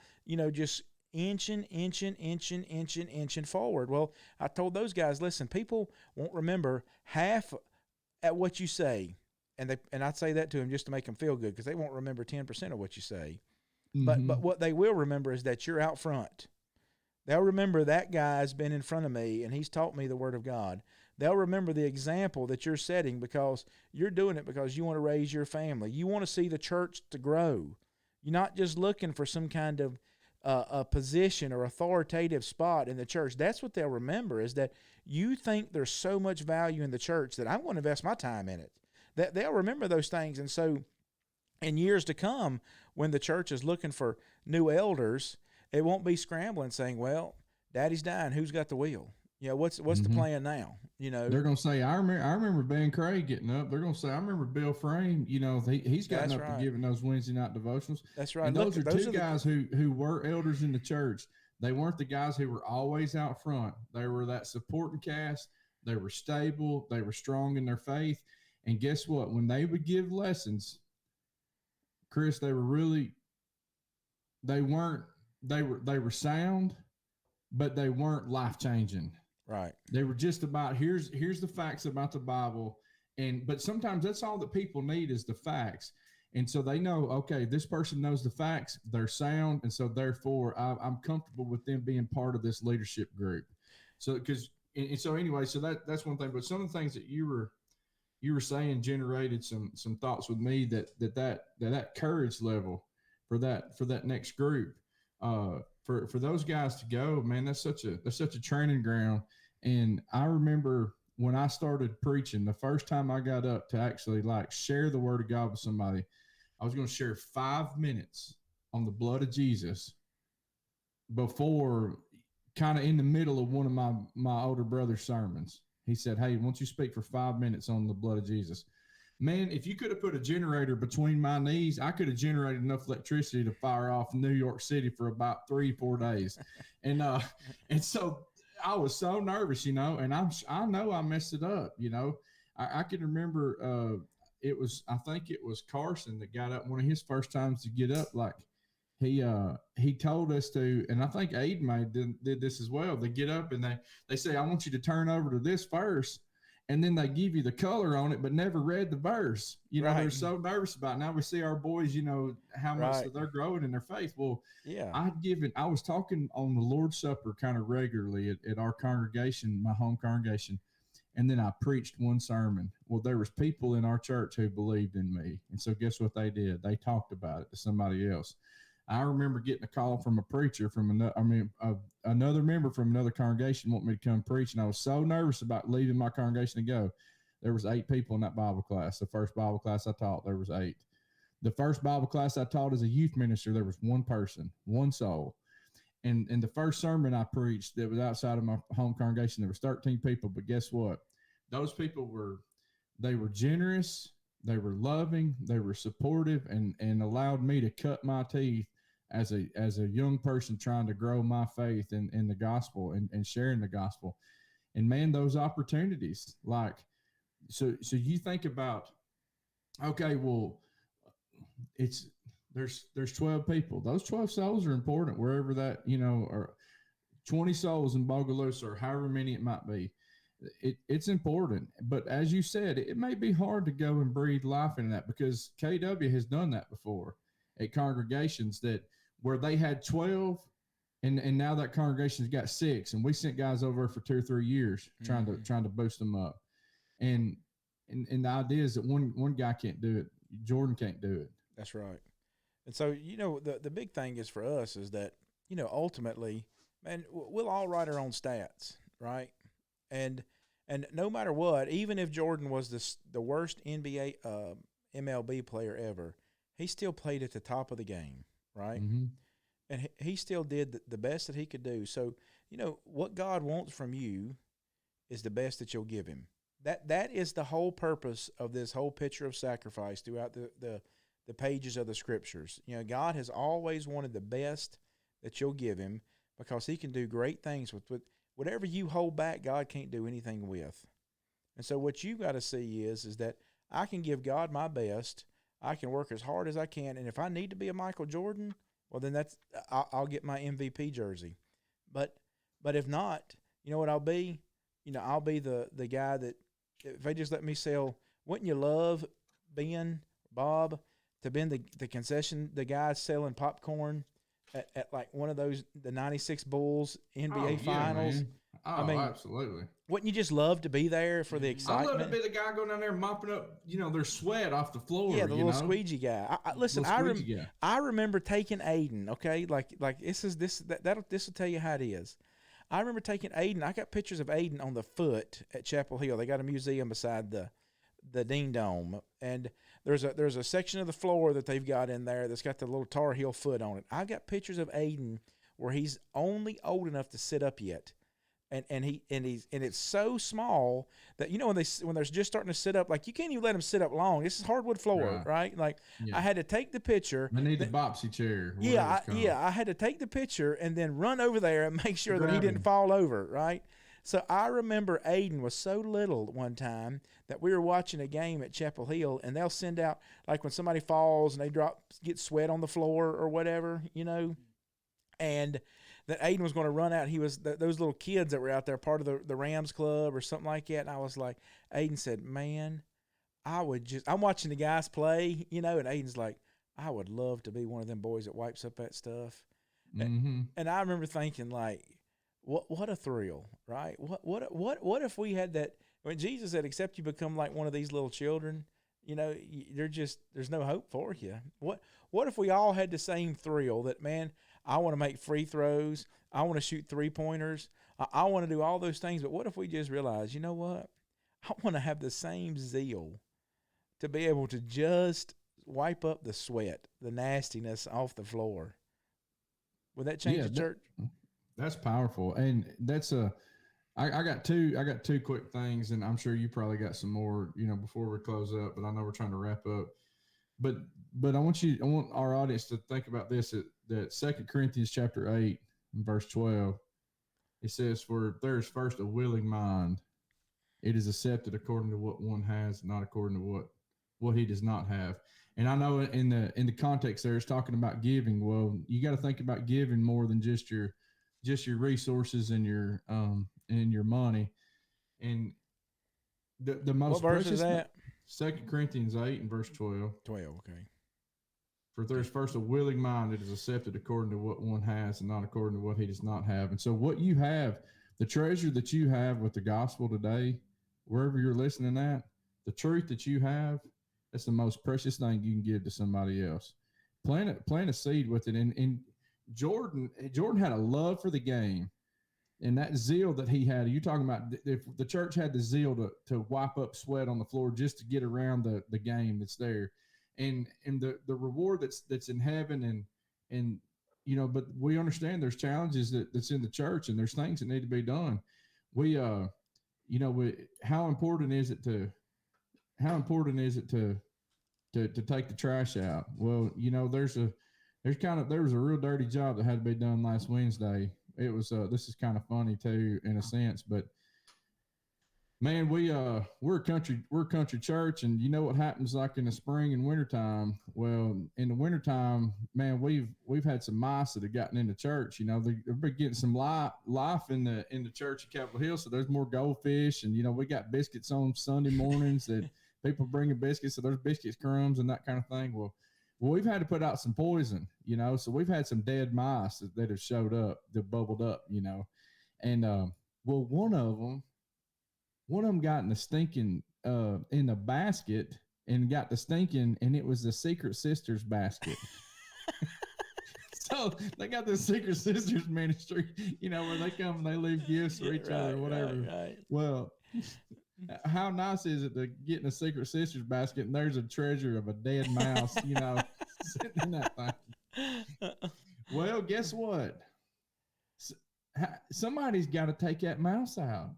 just inching forward. Well, I told those guys, listen, people won't remember half at what you say. And I'd say that to them just to make them feel good, because they won't remember 10% of what you say. Mm-hmm. But what they will remember is that you're out front. They'll remember that guy's been in front of me and he's taught me the Word of God. They'll remember the example that you're setting, because you're doing it because you want to raise your family. You want to see the church to grow. You're not just looking for some kind of a position or authoritative spot in the church. That's what they'll remember, is that you think there's so much value in the church that I'm going to invest my time in it. That they'll remember those things. And so in years to come, when the church is looking for new elders, it won't be scrambling saying, well, Daddy's dying, who's got the wheel? What's the plan now? They're going to say, I remember Ben Craig getting up. They're going to say, I remember Bill Frame. He's gotten up and giving those Wednesday night devotionals. That's right. And those are two guys who were elders in the church. They weren't the guys who were always out front. They were that supporting cast. They were stable. They were strong in their faith. And guess what? When they would give lessons, Chris, they were sound, but they weren't life-changing. Right. They were just about, here's the facts about the Bible. But sometimes that's all that people need is the facts. And so they know, okay, this person knows the facts, they're sound. And so therefore I'm comfortable with them being part of this leadership group. So, anyway, so that's one thing, but some of the things that you were saying generated some thoughts with me that courage level for that next group, for those guys to go, man, that's such a training ground. And I remember when I started preaching, the first time I got up to actually share the Word of God with somebody, I was going to share 5 minutes on the blood of Jesus before, kind of in the middle of one of my older brother's sermons. He said, hey, why don't you speak for 5 minutes on the blood of Jesus? Man, if you could have put a generator between my knees, I could have generated enough electricity to fire off New York City for about 3-4 days. And so I was so nervous, and I know I messed it up. I can remember I think it was Carson that got up one of his first times to get up. He told us to, and I think Aiden did this as well. They get up and they say, I want you to turn over to this verse. And then they give you the color on it, but never read the verse. Right. They're so nervous about it. Now we see our boys, how much that they're growing in their faith. Well, yeah, I was talking on the Lord's Supper kind of regularly at our congregation, my home congregation. And then I preached one sermon. Well, there was people in our church who believed in me. And so guess what they did? They talked about it to somebody else. I remember getting a call from a preacher another member from another congregation wanted me to come preach. And I was so nervous about leaving my congregation to go. There was 8 people in that Bible class. The first Bible class I taught, there was 8. The first Bible class I taught as a youth minister, there was 1 person, 1 soul. And the first sermon I preached that was outside of my home congregation, there was 13 people. But guess what? Those people were generous. They were loving. They were supportive and allowed me to cut my teeth as a young person trying to grow my faith in the gospel and sharing the gospel. And man, those opportunities, so you think about, okay, well, there's 12 people. Those 12 souls are important wherever that, or 20 souls in Bogalusa or however many it might be. It's important. But as you said, it may be hard to go and breathe life into that, because KW has done that before at congregations where they had 12 and now that congregation's got 6, and we sent guys over for 2 or 3 years trying to boost them up. And the idea is that one guy can't do it. Jordan can't do it. That's right. And so, the big thing is for us is that, ultimately, man, we'll all write our own stats, right? And And no matter what, even if Jordan was the worst NBA MLB player ever, he still played at the top of the game, right? Mm-hmm. And he still did the best that he could do. So, what God wants from you is the best that you'll give him. That is the whole purpose of this whole picture of sacrifice throughout the pages of the scriptures. God has always wanted the best that you'll give him because he can do great things with whatever you hold back, God can't do anything with. And so what you've got to see is that I can give God my best. I can work as hard as I can. And if I need to be a Michael Jordan, well, then I'll get my MVP jersey. But if not, you know what I'll be? I'll be the guy that if they just let me sell, wouldn't you love Bob, to be the concession, the guy selling popcorn at like one of those, the 96 Bulls NBA Finals? Man. Oh, I mean, absolutely. Wouldn't you just love to be there for the excitement? I'd love to be the guy going down there mopping up, their sweat off the floor. Yeah, the little squeegee guy. Listen, I remember taking Aiden. Okay, like this will tell you how it is. I remember taking Aiden. I got pictures of Aiden on the foot at Chapel Hill. They got a museum beside the Dean Dome, and there's a section of the floor that they've got in there that's got the little Tar Heel foot on it. I've got pictures of Aiden where he's only old enough to sit up yet. And it's so small that when they're just starting to sit up, like you can't even let them sit up long. This is hardwood floor, right? Like I had to take the picture. I need the Bopsy chair. I had to take the picture and then run over there and make sure that he didn't fall over, right? So I remember Aiden was so little one time that we were watching a game at Chapel Hill, and they'll send out, like when somebody falls and they get sweat on the floor or whatever, and that Aiden was going to run out. He was those little kids that were out there, part of the Rams club or something like that. And I was like, Aiden said, man, I'm watching the guys play, and Aiden's like, I would love to be one of them boys that wipes up that stuff. Mm-hmm. And I remember thinking, like, what a thrill, right? What if we had that? When Jesus said, except you become like one of these little children, there's no hope for you. What if we all had the same thrill that, man, I want to make free throws, I want to shoot 3-pointers, I want to do all those things, but what if we just realize, you know what? I want to have the same zeal to be able to just wipe up the sweat, the nastiness off the floor. Would that change the church? That's powerful. And that's I got two quick things, and I'm sure you probably got some more, before we close up, but I know we're trying to wrap up. But I want our audience to think about this, that 2 Corinthians chapter 8 and verse 12. It says, for there is first a willing mind. It is accepted according to what one has, not according to what he does not have. And I know in the context there, it's talking about giving. Well, you got to think about giving more than just your resources and your money. And the most what verse precious is that? 2 Corinthians 8 and verse 12. 12, okay. For there's first a willing mind that is accepted according to what one has and not according to what he does not have. And so what you have, the treasure that you have with the gospel today, wherever you're listening at, the truth that you have, that's the most precious thing you can give to somebody else. Plant a seed with it. And Jordan had a love for the game. And that zeal that he had, you talking about if the church had the zeal to wipe up sweat on the floor just to get around the game that's there, and the reward that's in heaven, and but we understand there's challenges that's in the church, and there's things that need to be done. How important is it to take the trash out? Well, there was a real dirty job that had to be done last Wednesday. It was this is kind of funny too in a sense, but man, we're a country church, and you know what happens like in the spring and wintertime. Well, in the wintertime, man, we've had some mice that have gotten into church. They've been getting some life in the church at Capitol Hill, so there's more goldfish, and we got biscuits on Sunday mornings that people bringing biscuits, so there's biscuits crumbs and that kind of thing. Well, we've had to put out some poison, so we've had some dead mice that have showed up, that bubbled up, and one of them got in the stinking in the basket and got the stinking, and it was the Secret Sisters basket. So they got the Secret Sisters ministry, where they come and they leave gifts for each other or whatever. Right. Well, How nice is it to get in a Secret Sisters basket and there's a treasure of a dead mouse, sitting in that thing. Well, guess what? Somebody's got to take that mouse out,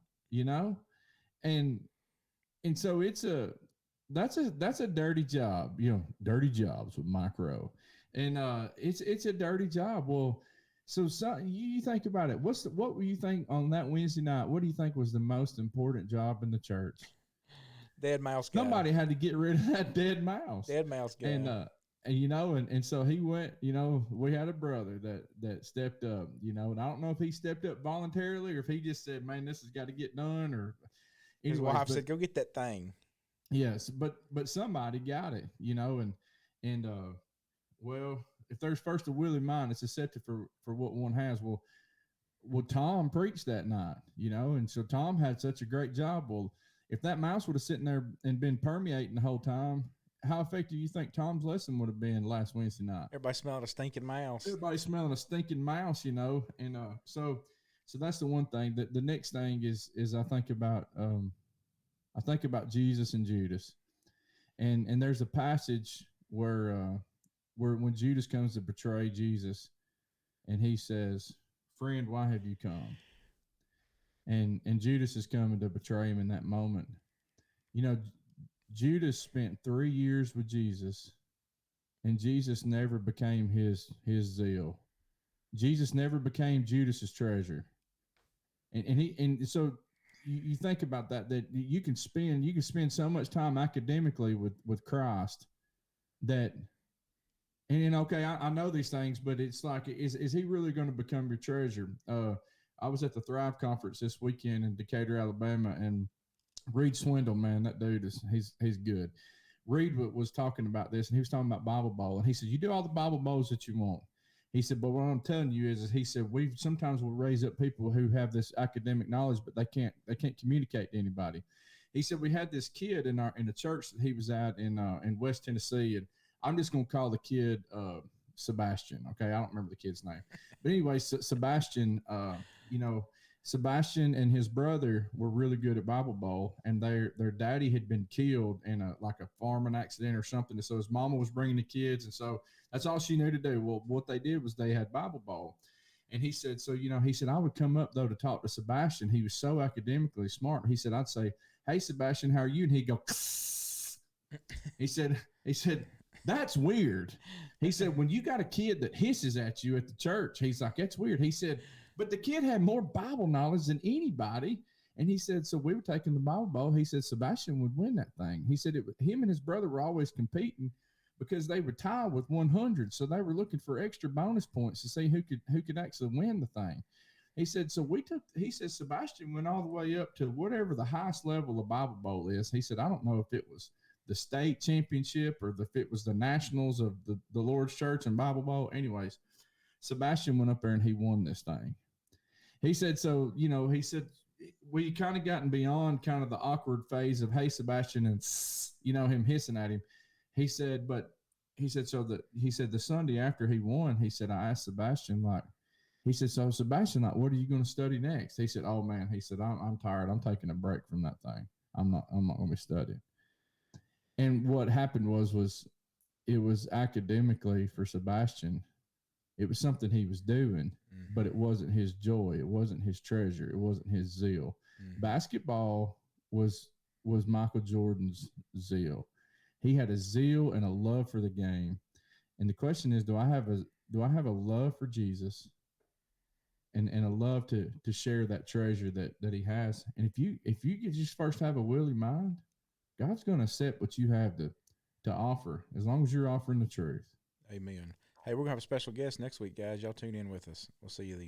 and so that's a dirty job, dirty jobs with micro, and it's a dirty job. Well, so you think about it. What were you think on that Wednesday night? What do you think was the most important job in the church? Dead mouse guy. Somebody had to get rid of that dead mouse. Dead mouse guy. And so he went, we had a brother that stepped up, and I don't know if he stepped up voluntarily or if he just said, man, this has got to get done, or his wife said, go get that thing. Yes. But somebody got it, and well, if there's first a will in mind, it's accepted for what one has. Well, Tom preached that night, and so Tom had such a great job. Well, if that mouse would have sitting there and been permeating the whole time, how effective do you think Tom's lesson would have been last Wednesday night? Everybody smelling a stinking mouse. Everybody smelling a stinking mouse, and so that's the one thing. That the next thing is I think about Jesus and Judas, and there's a passage where when Judas comes to betray Jesus, and he says, "Friend, why have you come?" And Judas is coming to betray him in that moment. Judas spent 3 years with Jesus, and Jesus never became his zeal. Jesus never became Judas's treasure. And so you think about that you can spend so much time academically with Christ that, and okay, I know these things, but it's like, is he really going to become your treasure? I was at the Thrive Conference this weekend in Decatur, Alabama, and Reed Swindle, man, that dude he's good. Reed was talking about this, and he was talking about Bible Bowl, and he said, you do all the Bible Bowls that you want. He said, but what I'm telling you is he said, sometimes we'll raise up people who have this academic knowledge, but they can't communicate to anybody. He said, we had this kid in the church that he was at in West Tennessee, and I'm just going to call the kid Sebastian. Okay. I don't remember the kid's name, but anyway, Sebastian, Sebastian and his brother were really good at Bible Bowl, and their daddy had been killed in a farming accident or something. And so his mama was bringing the kids, and so that's all she knew to do. Well, what they did was they had Bible Bowl, and he said, I would come up though to talk to Sebastian. He was so academically smart. He said, I'd say, hey Sebastian, how are you? And he'd go, he said, that's weird. He said, when you got a kid that hisses at you at the church, he's like, that's weird. He said, but the kid had more Bible knowledge than anybody. And he said, so we were taking the Bible Bowl. He said, Sebastian would win that thing. He said, him and his brother were always competing because they were tied with 100. So they were looking for extra bonus points to see who could actually win the thing. He said, he said, Sebastian went all the way up to whatever the highest level of Bible Bowl is. He said, I don't know if it was the state championship or if it was the nationals of the Lord's Church and Bible Bowl. Anyways, Sebastian went up there and he won this thing. He said, so, he said, we kind of gotten beyond kind of the awkward phase of, hey, Sebastian, and, him hissing at him. He said, the Sunday after he won, he said, I asked Sebastian, so Sebastian, what are you going to study next? He said, oh man, he said, I'm tired. I'm taking a break from that thing. I'm not going to be studying. And what happened was it was academically for Sebastian. It was something he was doing, but it wasn't his joy. It wasn't his treasure. It wasn't his zeal. Basketball was Michael Jordan's zeal. He had a zeal and a love for the game. And the question is, do I have a love for Jesus and a love to share that treasure that he has? And if you just first have a willing mind, God's going to accept what you have to offer, as long as you're offering the truth. Amen. Hey, we're going to have a special guest next week, guys. Y'all tune in with us. We'll see you then.